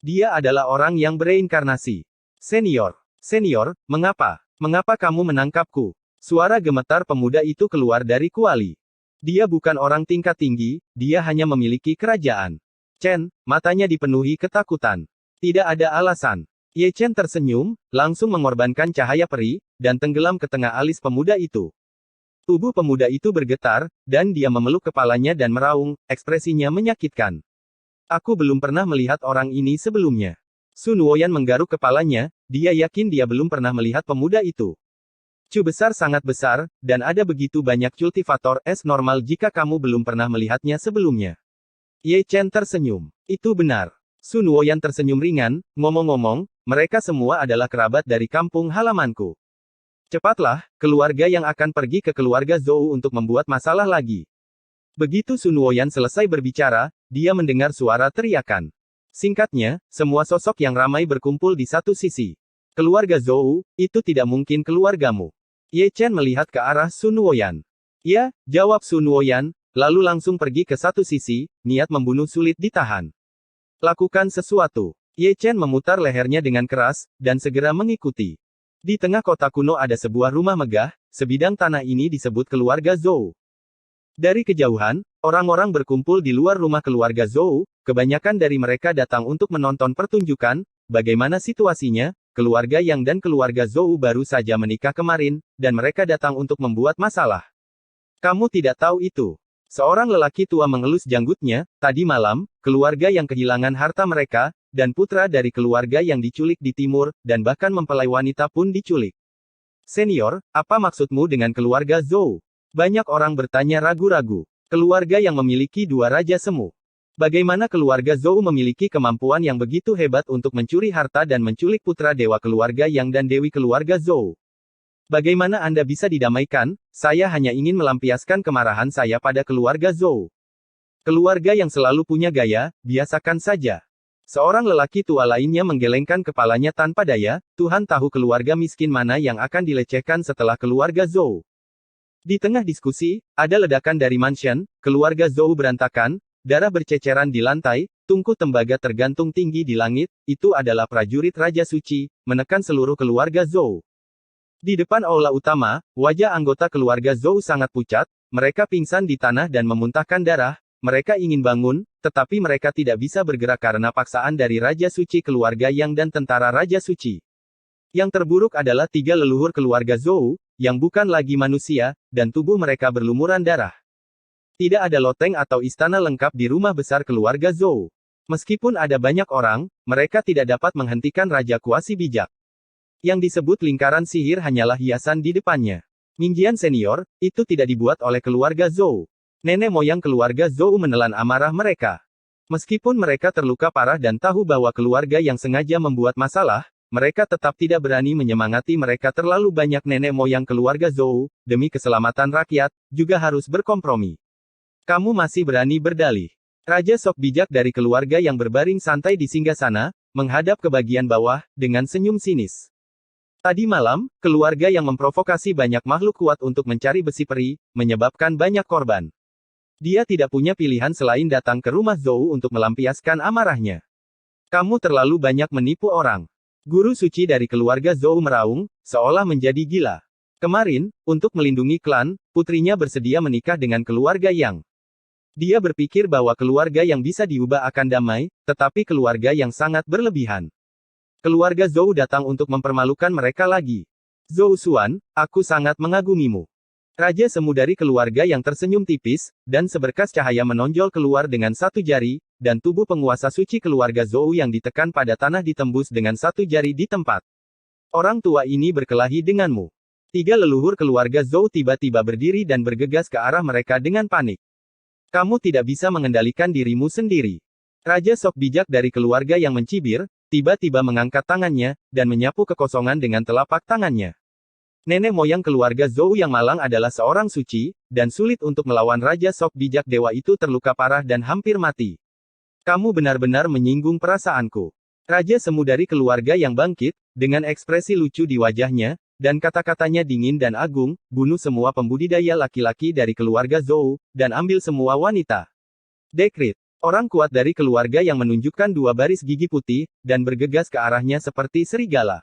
Dia adalah orang yang bereinkarnasi. Senior, mengapa? Mengapa kamu menangkapku? Suara gemetar pemuda itu keluar dari kuali. Dia bukan orang tingkat tinggi, dia hanya memiliki kerajaan. Chen, matanya dipenuhi ketakutan. Tidak ada alasan. Ye Chen tersenyum, langsung mengorbankan cahaya peri, dan tenggelam ke tengah alis pemuda itu. Tubuh pemuda itu bergetar, dan dia memeluk kepalanya dan meraung, ekspresinya menyakitkan. Aku belum pernah melihat orang ini sebelumnya. Sun Woyan menggaruk kepalanya, dia yakin dia belum pernah melihat pemuda itu. Cu besar sangat besar, dan ada begitu banyak cultivator es normal jika kamu belum pernah melihatnya sebelumnya. Ye Chen tersenyum. Itu benar. Sun Woyan tersenyum ringan, ngomong-ngomong, mereka semua adalah kerabat dari kampung halamanku. Cepatlah, keluarga yang akan pergi ke keluarga Zhou untuk membuat masalah lagi. Begitu Sun Woyan selesai berbicara, dia mendengar suara teriakan. Singkatnya, semua sosok yang ramai berkumpul di satu sisi. Keluarga Zhou, itu tidak mungkin keluargamu. Ye Chen melihat ke arah Sun Woyan. Ya, jawab Sun Woyan, lalu langsung pergi ke satu sisi, niat membunuh sulit ditahan. Lakukan sesuatu. Ye Chen memutar lehernya dengan keras, dan segera mengikuti. Di tengah kota kuno ada sebuah rumah megah, sebidang tanah ini disebut keluarga Zhou. Dari kejauhan, orang-orang berkumpul di luar rumah keluarga Zhou, kebanyakan dari mereka datang untuk menonton pertunjukan. Bagaimana situasinya? Keluarga Yang dan keluarga Zhou baru saja menikah kemarin, dan mereka datang untuk membuat masalah. Kamu tidak tahu itu. Seorang lelaki tua mengelus janggutnya. Tadi malam, keluarga Yang kehilangan harta mereka, dan putra dari keluarga Yang diculik di timur, dan bahkan mempelai wanita pun diculik. Senior, apa maksudmu dengan keluarga Zhou? Banyak orang bertanya ragu-ragu. Keluarga Yang memiliki dua raja semu. Bagaimana keluarga Zhou memiliki kemampuan yang begitu hebat untuk mencuri harta dan menculik putra dewa keluarga Yang dan dewi keluarga Zhou? Bagaimana Anda bisa didamaikan? Saya hanya ingin melampiaskan kemarahan saya pada keluarga Zhou. Keluarga Yang selalu punya gaya, biasakan saja. Seorang lelaki tua lainnya menggelengkan kepalanya tanpa daya. Tuhan tahu keluarga miskin mana yang akan dilecehkan setelah keluarga Zhou. Di tengah diskusi, ada ledakan dari mansion, keluarga Zhou berantakan. Darah berceceran di lantai, tungku tembaga tergantung tinggi di langit. Itu adalah prajurit Raja Suci, menekan seluruh keluarga Zhou. Di depan aula utama, wajah anggota keluarga Zhou sangat pucat, mereka pingsan di tanah dan memuntahkan darah. Mereka ingin bangun, tetapi mereka tidak bisa bergerak karena paksaan dari Raja Suci keluarga Yang dan tentara Raja Suci. Yang terburuk adalah 3 leluhur keluarga Zhou, yang bukan lagi manusia, dan tubuh mereka berlumuran darah. Tidak ada loteng atau istana lengkap di rumah besar keluarga Zhou. Meskipun ada banyak orang, mereka tidak dapat menghentikan Raja Kuasi bijak. Yang disebut lingkaran sihir hanyalah hiasan di depannya. Mingjian senior, itu tidak dibuat oleh keluarga Zhou. Nenek moyang keluarga Zhou menelan amarah mereka. Meskipun mereka terluka parah dan tahu bahwa keluarga Yang sengaja membuat masalah, mereka tetap tidak berani menyemangati mereka terlalu banyak nenek moyang keluarga Zhou, demi keselamatan rakyat, juga harus berkompromi. Kamu masih berani berdalih. Raja Sok bijak dari keluarga Yang berbaring santai di singgasana, menghadap ke bagian bawah, dengan senyum sinis. Tadi malam, keluarga Yang memprovokasi banyak makhluk kuat untuk mencari besi peri, menyebabkan banyak korban. Dia tidak punya pilihan selain datang ke rumah Zhou untuk melampiaskan amarahnya. Kamu terlalu banyak menipu orang. Guru suci dari keluarga Zhou meraung, seolah menjadi gila. Kemarin, untuk melindungi klan, putrinya bersedia menikah dengan keluarga Yang. Dia berpikir bahwa keluarga Yang bisa diubah akan damai, tetapi keluarga Yang sangat berlebihan. Keluarga Zhou datang untuk mempermalukan mereka lagi. Zhou Xuan, aku sangat mengagumimu. Raja semu dari keluarga Yang tersenyum tipis, dan seberkas cahaya menonjol keluar dengan satu jari, dan tubuh penguasa suci keluarga Zhou yang ditekan pada tanah ditembus dengan satu jari di tempat. Orang tua ini berkelahi denganmu. 3 leluhur keluarga Zhou tiba-tiba berdiri dan bergegas ke arah mereka dengan panik. Kamu tidak bisa mengendalikan dirimu sendiri. Raja Sok bijak dari keluarga Yang mencibir, tiba-tiba mengangkat tangannya, dan menyapu kekosongan dengan telapak tangannya. Nenek moyang keluarga Zhou yang malang adalah seorang suci, dan sulit untuk melawan Raja Sok bijak dewa itu terluka parah dan hampir mati. Kamu benar-benar menyinggung perasaanku. Raja semu dari keluarga Yang bangkit, dengan ekspresi lucu di wajahnya, dan kata-katanya dingin dan agung, bunuh semua pembudidaya laki-laki dari keluarga Zhou, dan ambil semua wanita. Dekrit. Orang kuat dari keluarga Yang menunjukkan 2 baris gigi putih, dan bergegas ke arahnya seperti serigala.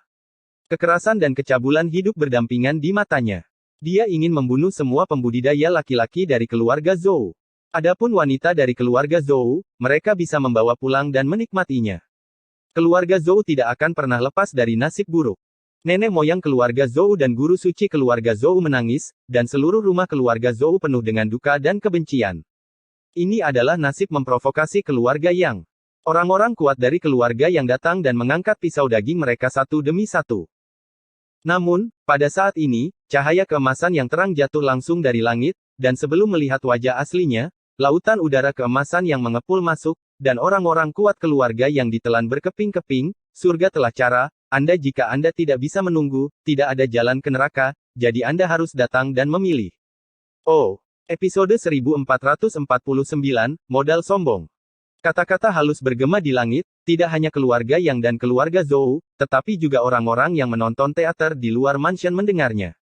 Kekerasan dan kecabulan hidup berdampingan di matanya. Dia ingin membunuh semua pembudidaya laki-laki dari keluarga Zhou. Adapun wanita dari keluarga Zhou, mereka bisa membawa pulang dan menikmatinya. Keluarga Zhou tidak akan pernah lepas dari nasib buruk. Nenek moyang keluarga Zhou dan guru suci keluarga Zhou menangis, dan seluruh rumah keluarga Zhou penuh dengan duka dan kebencian. Ini adalah nasib memprovokasi keluarga Yang. Orang-orang kuat dari keluarga Yang datang dan mengangkat pisau daging mereka satu demi satu. Namun, pada saat ini, cahaya keemasan yang terang jatuh langsung dari langit, dan sebelum melihat wajah aslinya, lautan udara keemasan yang mengepul masuk, dan orang-orang kuat keluarga Yang ditelan berkeping-keping. Surga telah cara. Jika Anda tidak bisa menunggu, tidak ada jalan ke neraka, jadi Anda harus datang dan memilih. Oh, episode 1449, modal sombong. Kata-kata halus bergema di langit, tidak hanya keluarga Yang dan keluarga Zhou, tetapi juga orang-orang yang menonton teater di luar mansion mendengarnya.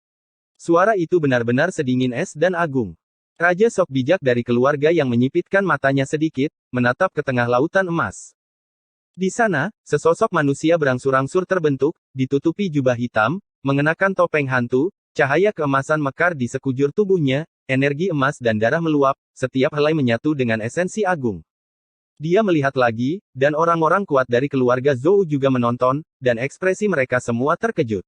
Suara itu benar-benar sedingin es dan agung. Raja Sok bijak dari keluarga yang menyipitkan matanya sedikit, menatap ke tengah lautan emas. Di sana, sesosok manusia berangsur-angsur terbentuk, ditutupi jubah hitam, mengenakan topeng hantu, cahaya keemasan mekar di sekujur tubuhnya, energi emas dan darah meluap, setiap helai menyatu dengan esensi agung. Dia melihat lagi, dan orang-orang kuat dari keluarga Zhou juga menonton, dan ekspresi mereka semua terkejut.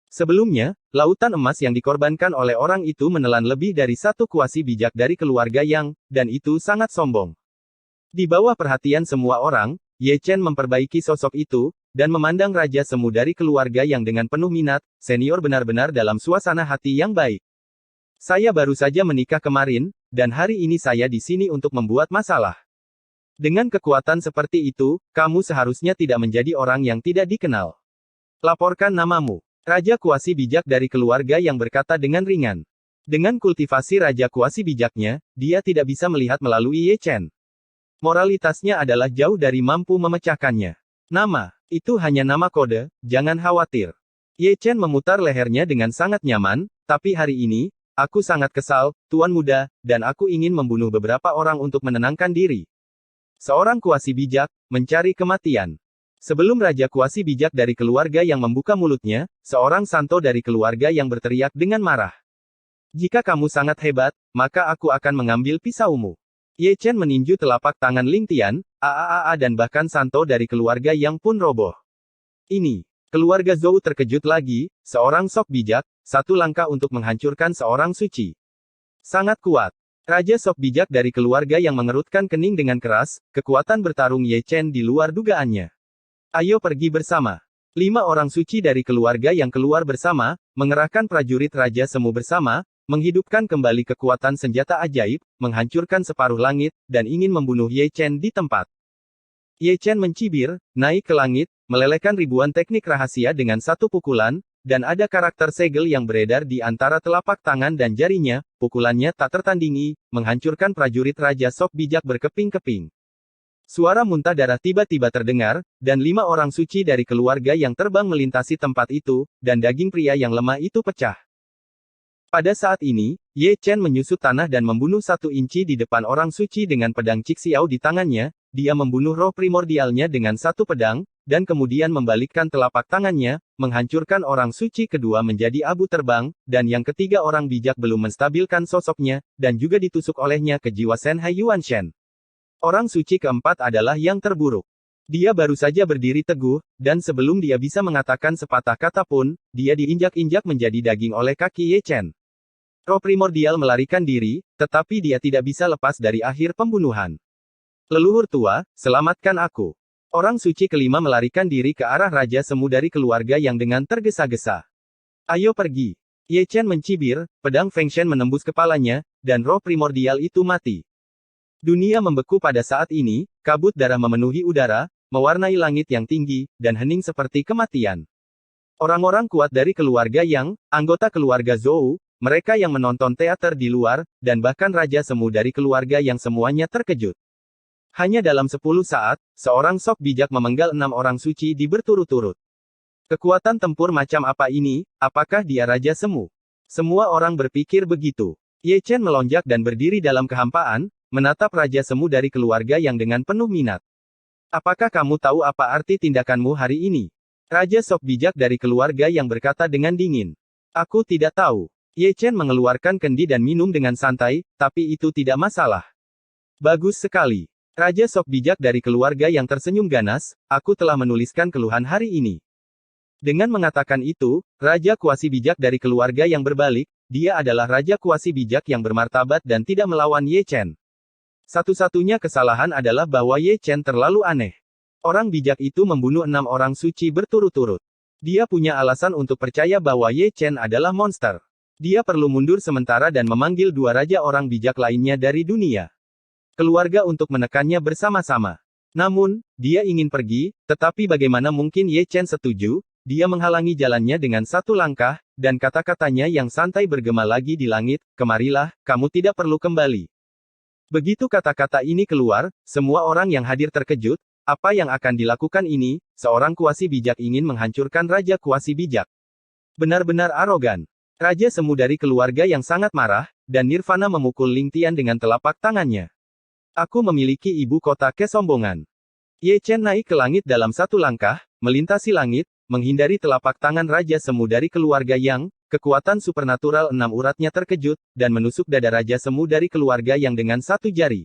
Sebelumnya, lautan emas yang dikorbankan oleh orang itu menelan lebih dari satu kuasi bijak dari keluarga Yang, dan itu sangat sombong. Di bawah perhatian semua orang, Ye Chen memperbaiki sosok itu, dan memandang Raja Semu dari keluarga Yang dengan penuh minat, senior benar-benar dalam suasana hati yang baik. Saya baru saja menikah kemarin, dan hari ini saya di sini untuk membuat masalah. Dengan kekuatan seperti itu, kamu seharusnya tidak menjadi orang yang tidak dikenal. Laporkan namamu. Raja kuasi bijak dari keluarga Yang berkata dengan ringan. Dengan kultivasi Raja kuasi bijaknya, dia tidak bisa melihat melalui Ye Chen. Moralitasnya adalah jauh dari mampu memecahkannya. Nama, itu hanya nama kode, jangan khawatir. Ye Chen memutar lehernya dengan sangat nyaman, tapi hari ini, aku sangat kesal, Tuan Muda, dan aku ingin membunuh beberapa orang untuk menenangkan diri. Seorang kuasi bijak, mencari kematian. Sebelum Raja kuasi bijak dari keluarga Yang membuka mulutnya, seorang santo dari keluarga Yang berteriak dengan marah. Jika kamu sangat hebat, maka aku akan mengambil pisaumu. Ye Chen meninju telapak tangan Ling Tian, dan bahkan santo dari keluarga Yang pun roboh. Ini, keluarga Zhou terkejut lagi, seorang sok bijak, satu langkah untuk menghancurkan seorang suci. Sangat kuat. Raja sok bijak dari keluarga Yang mengerutkan kening dengan keras, kekuatan bertarung Ye Chen di luar dugaannya. Ayo pergi bersama. 5 orang suci dari keluarga Yang keluar bersama, mengerahkan prajurit Raja Semu bersama, menghidupkan kembali kekuatan senjata ajaib, menghancurkan separuh langit, dan ingin membunuh Ye Chen di tempat. Ye Chen mencibir, naik ke langit, melelehkan ribuan teknik rahasia dengan satu pukulan, dan ada karakter segel yang beredar di antara telapak tangan dan jarinya, pukulannya tak tertandingi, menghancurkan prajurit Raja Sok bijak berkeping-keping. Suara muntah darah tiba-tiba terdengar, dan 5 orang suci dari keluarga Yang terbang melintasi tempat itu, dan daging pria yang lemah itu pecah. Pada saat ini, Ye Chen menyusut tanah dan membunuh 1 inci di depan orang suci dengan pedang Cixiao di tangannya, dia membunuh roh primordialnya dengan 1 pedang, dan kemudian membalikkan telapak tangannya, menghancurkan orang suci kedua menjadi abu terbang, dan yang ketiga orang bijak belum menstabilkan sosoknya, dan juga ditusuk olehnya ke jiwa Shenhai Yuanshen. Orang suci keempat adalah yang terburuk. Dia baru saja berdiri teguh, dan sebelum dia bisa mengatakan sepatah kata pun, dia diinjak-injak menjadi daging oleh kaki Ye Chen. Roh primordial melarikan diri, tetapi dia tidak bisa lepas dari akhir pembunuhan. Leluhur tua, selamatkan aku. Orang suci kelima melarikan diri ke arah Raja Semu dari keluarga Yang dengan tergesa-gesa. Ayo pergi. Ye Chen mencibir, pedang Feng Shen menembus kepalanya, dan roh primordial itu mati. Dunia membeku pada saat ini, kabut darah memenuhi udara, mewarnai langit yang tinggi, dan hening seperti kematian. Orang-orang kuat dari keluarga Yang, anggota keluarga Zhou, mereka yang menonton teater di luar, dan bahkan Raja Semu dari keluarga Yang semuanya terkejut. Hanya dalam 10 saat, seorang sok bijak memenggal 6 orang suci di berturut-turut. Kekuatan tempur macam apa ini, apakah dia Raja Semu? Semua orang berpikir begitu. Ye Chen melonjak dan berdiri dalam kehampaan, menatap Raja Semu dari keluarga Yang dengan penuh minat. Apakah kamu tahu apa arti tindakanmu hari ini? Raja sok bijak dari keluarga Yang berkata dengan dingin. Aku tidak tahu. Ye Chen mengeluarkan kendi dan minum dengan santai, tapi itu tidak masalah. Bagus sekali. Raja sok bijak dari keluarga Yang tersenyum ganas, aku telah menuliskan keluhan hari ini. Dengan mengatakan itu, Raja kuasi bijak dari keluarga Yang berbalik, dia adalah Raja kuasi bijak yang bermartabat dan tidak melawan Ye Chen. Satu-satunya kesalahan adalah bahwa Ye Chen terlalu aneh. Orang bijak itu membunuh 6 orang suci berturut-turut. Dia punya alasan untuk percaya bahwa Ye Chen adalah monster. Dia perlu mundur sementara dan memanggil 2 raja orang bijak lainnya dari dunia. Keluarga untuk menekannya bersama-sama. Namun, dia ingin pergi, tetapi bagaimana mungkin Ye Chen setuju? Dia menghalangi jalannya dengan 1 langkah, dan kata-katanya yang santai bergema lagi di langit, kemarilah, kamu tidak perlu kembali. Begitu kata-kata ini keluar, semua orang yang hadir terkejut. Apa yang akan dilakukan ini? Seorang kuasi bijak ingin menghancurkan Raja Kuasi Bijak. Benar-benar arogan. Raja Semu dari keluarga yang sangat marah, dan Nirvana memukul Ling Tian dengan telapak tangannya. Aku memiliki ibu kota kesombongan. Ye Chen naik ke langit dalam satu langkah, melintasi langit, menghindari telapak tangan Raja Semu dari keluarga yang, kekuatan supernatural 6 uratnya terkejut, dan menusuk dada Raja Semu dari keluarga yang dengan satu jari.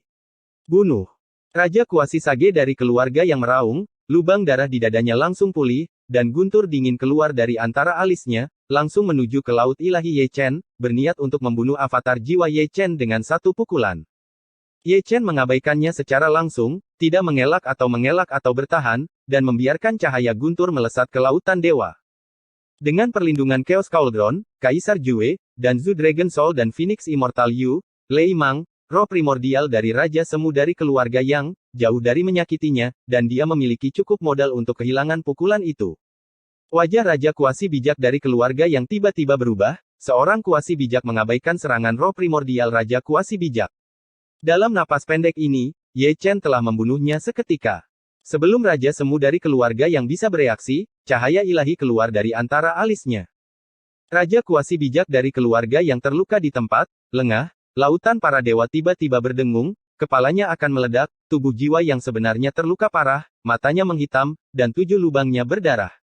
Bunuh. Raja Kuasi Sage dari keluarga yang meraung, lubang darah di dadanya langsung pulih, dan guntur dingin keluar dari antara alisnya, langsung menuju ke laut ilahi Ye Chen, berniat untuk membunuh avatar jiwa Ye Chen dengan satu pukulan. Ye Chen mengabaikannya secara langsung, tidak mengelak atau bertahan, dan membiarkan cahaya guntur melesat ke lautan dewa. Dengan perlindungan Chaos Cauldron, Kaisar Jue, dan Zu Dragon Soul dan Phoenix Immortal Yu, Lei Mang, roh primordial dari Raja Semu dari keluarga yang, jauh dari menyakitinya, dan dia memiliki cukup modal untuk kehilangan pukulan itu. Wajah Raja Kuasi Bijak dari keluarga yang tiba-tiba berubah, seorang kuasi bijak mengabaikan serangan roh primordial Raja Kuasi Bijak. Dalam napas pendek ini, Ye Chen telah membunuhnya seketika. Sebelum Raja Semu dari keluarga yang bisa bereaksi, cahaya ilahi keluar dari antara alisnya. Raja Kuasi Bijak dari keluarga yang terluka di tempat, lengah, lautan para dewa tiba-tiba berdengung, kepalanya akan meledak, tubuh jiwa yang sebenarnya terluka parah, matanya menghitam, dan 7 lubangnya berdarah.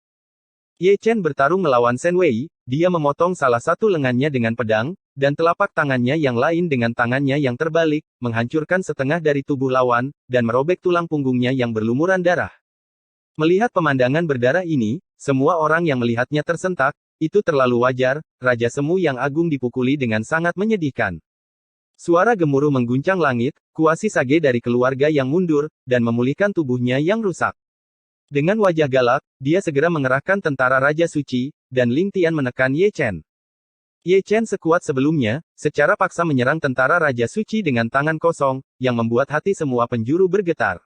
Ye Chen bertarung melawan Shen Wei, dia memotong salah satu lengannya dengan pedang, dan telapak tangannya yang lain dengan tangannya yang terbalik, menghancurkan setengah dari tubuh lawan, dan merobek tulang punggungnya yang berlumuran darah. Melihat pemandangan berdarah ini, semua orang yang melihatnya tersentak, itu terlalu wajar, Raja Semu yang agung dipukuli dengan sangat menyedihkan. Suara gemuruh mengguncang langit, Kuasi Sage dari keluarga yang mundur, dan memulihkan tubuhnya yang rusak. Dengan wajah galak, dia segera mengerahkan tentara Raja Suci, dan Ling Tian menekan Ye Chen. Ye Chen sekuat sebelumnya, secara paksa menyerang tentara Raja Suci dengan tangan kosong, yang membuat hati semua penjuru bergetar.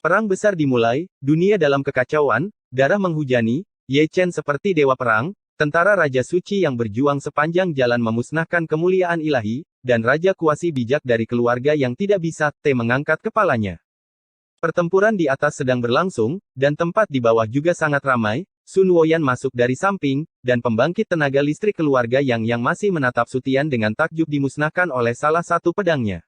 Perang besar dimulai, dunia dalam kekacauan, darah menghujani, Ye Chen seperti dewa perang, tentara Raja Suci yang berjuang sepanjang jalan memusnahkan kemuliaan ilahi, dan Raja Kuasi Bijak dari keluarga yang tidak bisa, mengangkat kepalanya. Pertempuran di atas sedang berlangsung, dan tempat di bawah juga sangat ramai. Sun Woyan masuk dari samping, dan pembangkit tenaga listrik keluarga yang masih menatap Sutian dengan takjub dimusnahkan oleh salah satu pedangnya.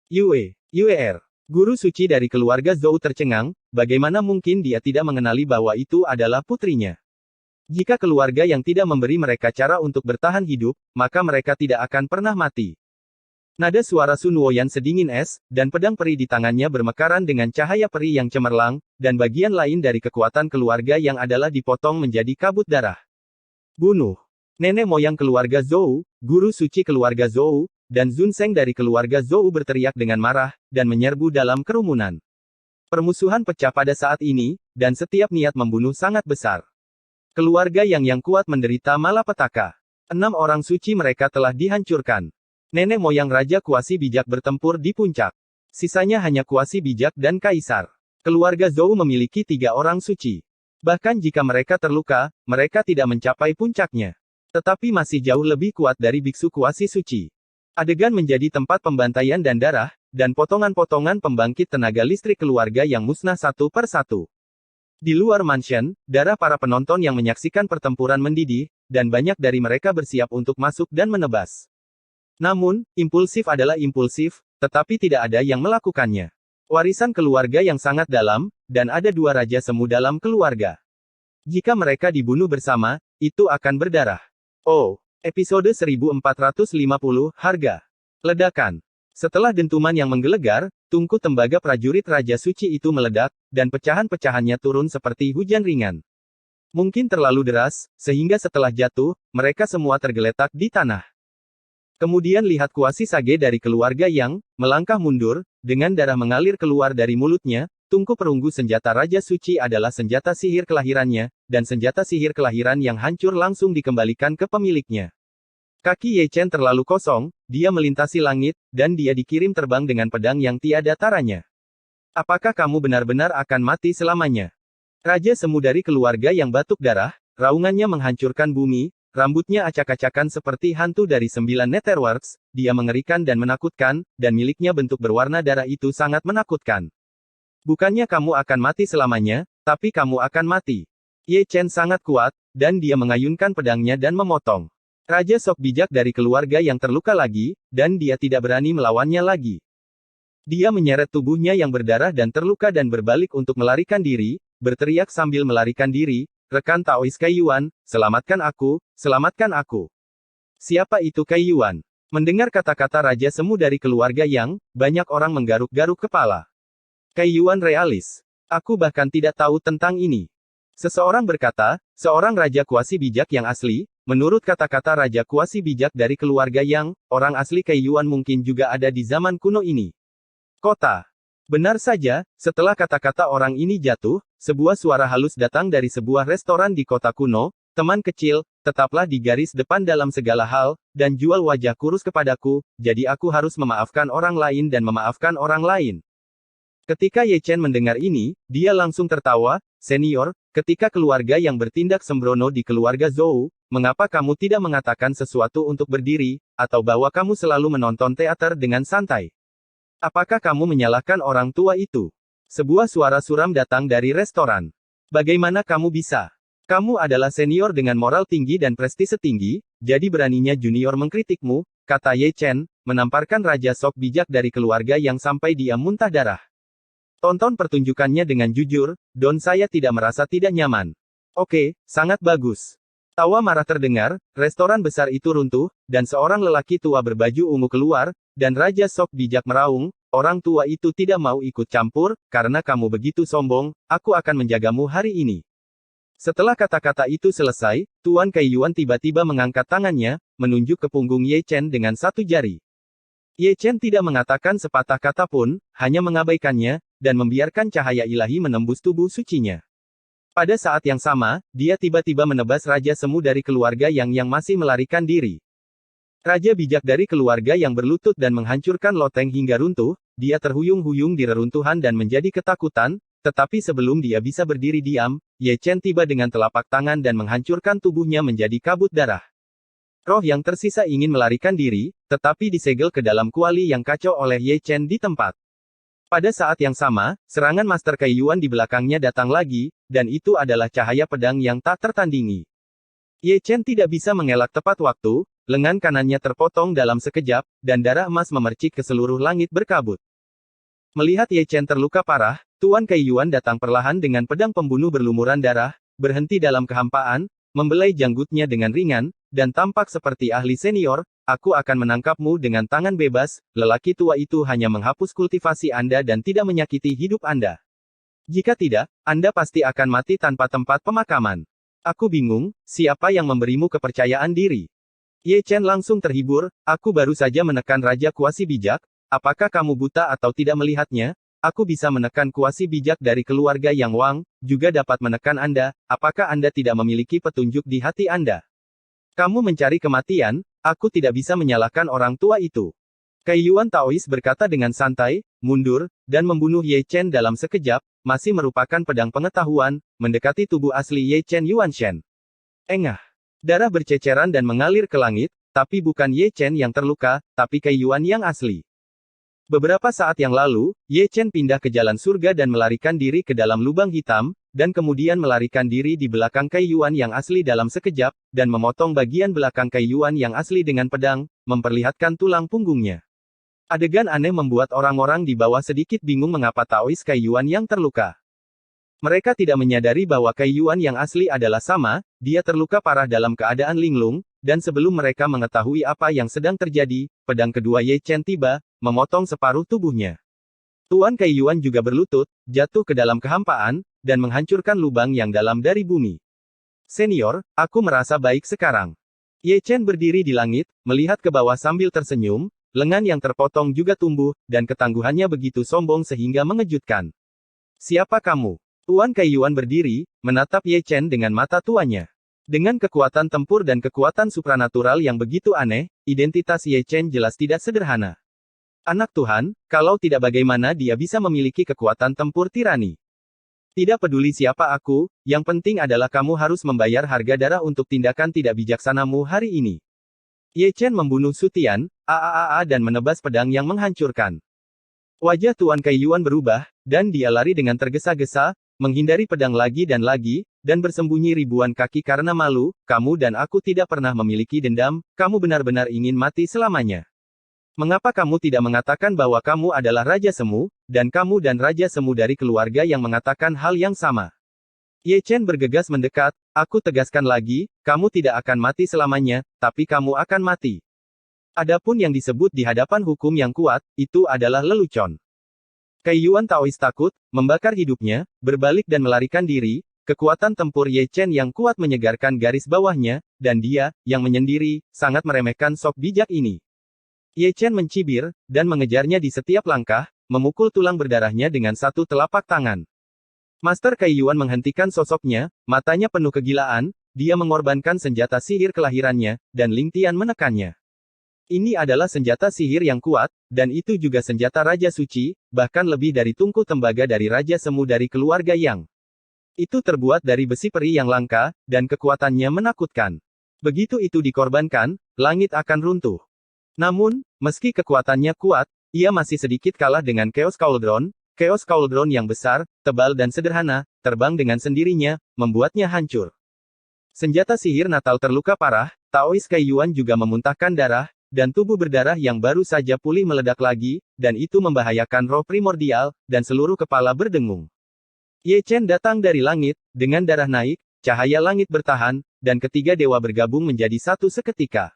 Yuer, guru suci dari keluarga Zhou tercengang, bagaimana mungkin dia tidak mengenali bahwa itu adalah putrinya. Jika keluarga yang tidak memberi mereka cara untuk bertahan hidup, maka mereka tidak akan pernah mati. Nada suara Sun Woyan sedingin es, dan pedang peri di tangannya bermekaran dengan cahaya peri yang cemerlang, dan bagian lain dari kekuatan keluarga yang adalah dipotong menjadi kabut darah. Bunuh. Nenek moyang keluarga Zhou, guru suci keluarga Zhou, dan Zun Seng dari keluarga Zhou berteriak dengan marah, dan menyerbu dalam kerumunan. Permusuhan pecah pada saat ini, dan setiap niat membunuh sangat besar. Keluarga yang kuat menderita malapetaka. 6 orang suci mereka telah dihancurkan. Nenek moyang Raja Kuasi Bijak bertempur di puncak. Sisanya hanya Kuasi Bijak dan Kaisar. Keluarga Zhou memiliki 3 orang suci. Bahkan jika mereka terluka, mereka tidak mencapai puncaknya. Tetapi masih jauh lebih kuat dari biksu Kuasi Suci. Adegan menjadi tempat pembantaian dan darah, dan potongan-potongan pembangkit tenaga listrik keluarga yang musnah satu per satu. Di luar mansion, darah para penonton yang menyaksikan pertempuran mendidih, dan banyak dari mereka bersiap untuk masuk dan menebas. Namun, impulsif adalah impulsif, tetapi tidak ada yang melakukannya. Warisan keluarga yang sangat dalam, dan ada 2 Raja Semu dalam keluarga. Jika mereka dibunuh bersama, itu akan berdarah. Oh, episode 1450, harga. Ledakan. Setelah dentuman yang menggelegar, tungku tembaga prajurit Raja Suci itu meledak, dan pecahan-pecahannya turun seperti hujan ringan. Mungkin terlalu deras, sehingga setelah jatuh, mereka semua tergeletak di tanah. Kemudian lihat Kuasi Sage dari keluarga yang melangkah mundur, dengan darah mengalir keluar dari mulutnya. Tungku perunggu senjata Raja Suci adalah senjata sihir kelahirannya, dan senjata sihir kelahiran yang hancur langsung dikembalikan ke pemiliknya. Kaki Ye Chen terlalu kosong, dia melintasi langit, dan dia dikirim terbang dengan pedang yang tiada taranya. Apakah kamu benar-benar akan mati selamanya? Raja Semu dari keluarga yang batuk darah, raungannya menghancurkan bumi, rambutnya acak-acakan seperti hantu dari 9 Netherworlds, dia mengerikan dan menakutkan, dan miliknya bentuk berwarna darah itu sangat menakutkan. Bukannya kamu akan mati selamanya, tapi kamu akan mati. Ye Chen sangat kuat, dan dia mengayunkan pedangnya dan memotong. Raja Sok bijak dari keluarga yang terluka lagi, dan dia tidak berani melawannya lagi. Dia menyeret tubuhnya yang berdarah dan terluka dan berbalik untuk melarikan diri, berteriak sambil melarikan diri, "Rekan Taois Kai Yuan, selamatkan aku, selamatkan aku." Siapa itu Kai Yuan? Mendengar kata-kata Raja Semu dari keluarga Yang, banyak orang menggaruk-garuk kepala. Kai Yuan realis. Aku bahkan tidak tahu tentang ini. Seseorang berkata, seorang Raja Kuasi bijak yang asli, menurut kata-kata Raja Kuasi bijak dari keluarga Yang, orang asli Kai Yuan mungkin juga ada di zaman kuno ini. Kota. Benar saja, setelah kata-kata orang ini jatuh, sebuah suara halus datang dari sebuah restoran di kota kuno. "Teman kecil, tetaplah di garis depan dalam segala hal, dan jual wajah kurus kepadaku, jadi aku harus memaafkan orang lain dan memaafkan orang lain." Ketika Ye Chen mendengar ini, dia langsung tertawa. "Senior, ketika keluarga yang bertindak sembrono di keluarga Zhou, mengapa kamu tidak mengatakan sesuatu untuk berdiri, atau bahwa kamu selalu menonton teater dengan santai? Apakah kamu menyalahkan orang tua itu?" Sebuah suara suram datang dari restoran. "Bagaimana kamu bisa? Kamu adalah senior dengan moral tinggi dan prestise tinggi, jadi beraninya junior mengkritikmu," kata Ye Chen, menamparkan Raja Sok bijak dari keluarga yang sampai dia muntah darah. "Tonton pertunjukannya dengan jujur, Don, saya tidak merasa tidak nyaman." "Oke, sangat bagus." Tawa marah terdengar, restoran besar itu runtuh, dan seorang lelaki tua berbaju ungu keluar, dan Raja Sok bijak meraung, "Orang tua itu tidak mau ikut campur, karena kamu begitu sombong, aku akan menjagamu hari ini." Setelah kata-kata itu selesai, Tuan Kai Yuan tiba-tiba mengangkat tangannya, menunjuk ke punggung Ye Chen dengan satu jari. Ye Chen tidak mengatakan sepatah kata pun, hanya mengabaikannya, dan membiarkan cahaya ilahi menembus tubuh sucinya. Pada saat yang sama, dia tiba-tiba menebas Raja Semu dari keluarga yang masih melarikan diri. Raja bijak dari keluarga yang berlutut dan menghancurkan loteng hingga runtuh, dia terhuyung-huyung di reruntuhan dan menjadi ketakutan, tetapi sebelum dia bisa berdiri diam, Ye Chen tiba dengan telapak tangan dan menghancurkan tubuhnya menjadi kabut darah. Roh yang tersisa ingin melarikan diri, tetapi disegel ke dalam kuali yang kacau oleh Ye Chen di tempat. Pada saat yang sama, serangan Master Kai Yuan di belakangnya datang lagi, dan itu adalah cahaya pedang yang tak tertandingi. Ye Chen tidak bisa mengelak tepat waktu, lengan kanannya terpotong dalam sekejap, dan darah emas memercik ke seluruh langit berkabut. Melihat Ye Chen terluka parah, Tuan Kai Yuan datang perlahan dengan pedang pembunuh berlumuran darah, berhenti dalam kehampaan, membelai janggutnya dengan ringan, dan tampak seperti ahli senior. "Aku akan menangkapmu dengan tangan bebas, lelaki tua itu hanya menghapus kultivasi Anda dan tidak menyakiti hidup Anda. Jika tidak, Anda pasti akan mati tanpa tempat pemakaman. Aku bingung, siapa yang memberimu kepercayaan diri?" Ye Chen langsung terhibur, "Aku baru saja menekan Raja Kuasi bijak, apakah kamu buta atau tidak melihatnya? Aku bisa menekan kuasi bijak dari keluarga Yang Wang, juga dapat menekan Anda, apakah Anda tidak memiliki petunjuk di hati Anda? Kamu mencari kematian, aku tidak bisa menyalahkan orang tua itu." Kai Yuan Taois berkata dengan santai, mundur, dan membunuh Ye Chen dalam sekejap, masih merupakan pedang pengetahuan, mendekati tubuh asli Ye Chen Yuanshen. Engah. Darah berceceran dan mengalir ke langit, tapi bukan Ye Chen yang terluka, tapi Kai Yuan yang asli. Beberapa saat yang lalu, Ye Chen pindah ke jalan surga dan melarikan diri ke dalam lubang hitam, dan kemudian melarikan diri di belakang Kai Yuan yang asli dalam sekejap, dan memotong bagian belakang Kai Yuan yang asli dengan pedang, memperlihatkan tulang punggungnya. Adegan aneh membuat orang-orang di bawah sedikit bingung mengapa Taois Kai Yuan yang terluka. Mereka tidak menyadari bahwa Kai Yuan yang asli adalah sama, dia terluka parah dalam keadaan linglung, dan sebelum mereka mengetahui apa yang sedang terjadi, pedang kedua Ye Chen tiba, memotong separuh tubuhnya. Tuan Kai Yuan juga berlutut, jatuh ke dalam kehampaan, dan menghancurkan lubang yang dalam dari bumi. "Senior, aku merasa baik sekarang." Ye Chen berdiri di langit, melihat ke bawah sambil tersenyum, lengan yang terpotong juga tumbuh, dan ketangguhannya begitu sombong sehingga mengejutkan. "Siapa kamu?" Tuan Kai Yuan berdiri, menatap Ye Chen dengan mata tuanya. Dengan kekuatan tempur dan kekuatan supranatural yang begitu aneh, identitas Ye Chen jelas tidak sederhana. Anak Tuhan, kalau tidak bagaimana dia bisa memiliki kekuatan tempur tirani? Tidak peduli siapa aku, yang penting adalah kamu harus membayar harga darah untuk tindakan tidak bijaksanamu hari ini. Ye Chen membunuh Su Tian, dan menebas pedang yang menghancurkan. Wajah Tuan Kai Yuan berubah, dan dia lari dengan tergesa-gesa, menghindari pedang lagi, dan bersembunyi ribuan kaki karena malu. Kamu dan aku tidak pernah memiliki dendam, kamu benar-benar ingin mati selamanya. Mengapa kamu tidak mengatakan bahwa kamu adalah Raja Semu, dan kamu dan Raja Semu dari keluarga yang mengatakan hal yang sama? Ye Chen bergegas mendekat, aku tegaskan lagi, kamu tidak akan mati selamanya, tapi kamu akan mati. Adapun yang disebut di hadapan hukum yang kuat, itu adalah lelucon. Kai Yuan Taois takut, membakar hidupnya, berbalik dan melarikan diri. Kekuatan tempur Ye Chen yang kuat menyegarkan garis bawahnya, dan dia, yang menyendiri, sangat meremehkan sok bijak ini. Ye Chen mencibir, dan mengejarnya di setiap langkah, memukul tulang berdarahnya dengan satu telapak tangan. Master Kai Yuan menghentikan sosoknya, matanya penuh kegilaan, dia mengorbankan senjata sihir kelahirannya, dan Ling Tian menekannya. Ini adalah senjata sihir yang kuat, dan itu juga senjata Raja Suci, bahkan lebih dari tungku tembaga dari Raja Semu dari keluarga Yang. Itu terbuat dari besi peri yang langka, dan kekuatannya menakutkan. Begitu itu dikorbankan, langit akan runtuh. Namun, meski kekuatannya kuat, ia masih sedikit kalah dengan Chaos Cauldron. Chaos Cauldron yang besar, tebal dan sederhana, terbang dengan sendirinya, membuatnya hancur. Senjata sihir Natal terluka parah, Taois Kai Yuan juga memuntahkan darah, dan tubuh berdarah yang baru saja pulih meledak lagi, dan itu membahayakan roh primordial, dan seluruh kepala berdengung. Ye Chen datang dari langit, dengan darah naik, cahaya langit bertahan, dan ketiga dewa bergabung menjadi satu seketika.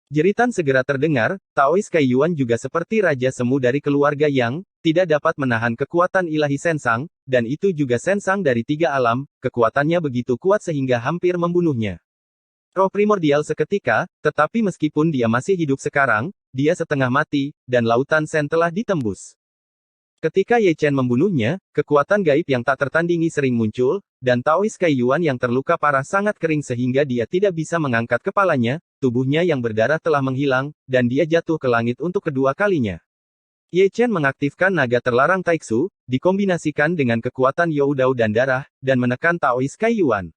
Jeritan segera terdengar, Taois Kai Yuan juga seperti Raja Semu dari keluarga Yang, tidak dapat menahan kekuatan ilahi Sensang, dan itu juga Sensang dari tiga alam, kekuatannya begitu kuat sehingga hampir membunuhnya. Roh primordial seketika, tetapi meskipun dia masih hidup sekarang, dia setengah mati, dan lautan Sen telah ditembus. Ketika Ye Chen membunuhnya, kekuatan gaib yang tak tertandingi sering muncul, dan Taois Kai Yuan yang terluka parah sangat kering sehingga dia tidak bisa mengangkat kepalanya, tubuhnya yang berdarah telah menghilang, dan dia jatuh ke langit untuk kedua kalinya. Ye Chen mengaktifkan naga terlarang Taiksu, dikombinasikan dengan kekuatan Youdao dan darah, dan menekan Taois Kai Yuan.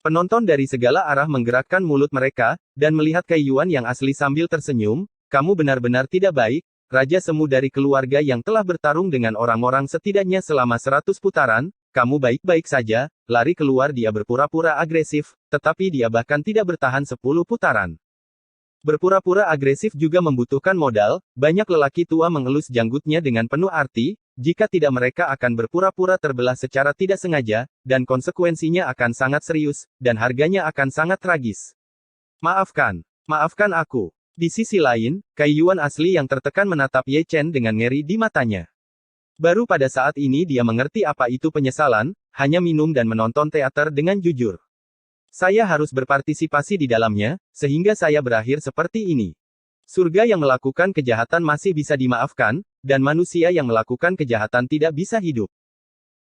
Penonton dari segala arah menggerakkan mulut mereka, dan melihat Kai Yuan yang asli sambil tersenyum, kamu benar-benar tidak baik, Raja Semu dari keluarga yang telah bertarung dengan orang-orang setidaknya selama 100 putaran, kamu baik-baik saja, lari keluar dia berpura-pura agresif, tetapi dia bahkan tidak bertahan 10 putaran. Berpura-pura agresif juga membutuhkan modal, banyak lelaki tua mengelus janggutnya dengan penuh arti, jika tidak mereka akan berpura-pura terbelah secara tidak sengaja, dan konsekuensinya akan sangat serius, dan harganya akan sangat tragis. Maafkan aku. Di sisi lain, Kai Yuan asli yang tertekan menatap Ye Chen dengan ngeri di matanya. Baru pada saat ini dia mengerti apa itu penyesalan, hanya minum dan menonton teater dengan jujur. Saya harus berpartisipasi di dalamnya, sehingga saya berakhir seperti ini. Surga yang melakukan kejahatan masih bisa dimaafkan, dan manusia yang melakukan kejahatan tidak bisa hidup.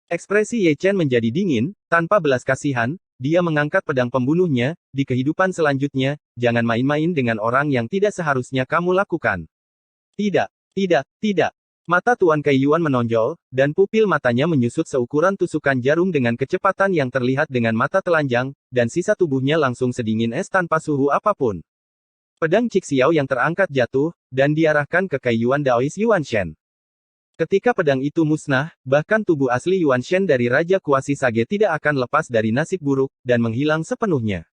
Ekspresi Ye Chen menjadi dingin, tanpa belas kasihan, dia mengangkat pedang pembunuhnya, di kehidupan selanjutnya, jangan main-main dengan orang yang tidak seharusnya kamu lakukan. Tidak. Mata Tuan Kai Yuan menonjol, dan pupil matanya menyusut seukuran tusukan jarum dengan kecepatan yang terlihat dengan mata telanjang, dan sisa tubuhnya langsung sedingin es tanpa suhu apapun. Pedang Cixiao yang terangkat jatuh, dan diarahkan ke Kai Yuan Daois Yuanshen. Ketika pedang itu musnah, bahkan tubuh asli Yuanshen dari Raja Kuasi Sage tidak akan lepas dari nasib buruk, dan menghilang sepenuhnya.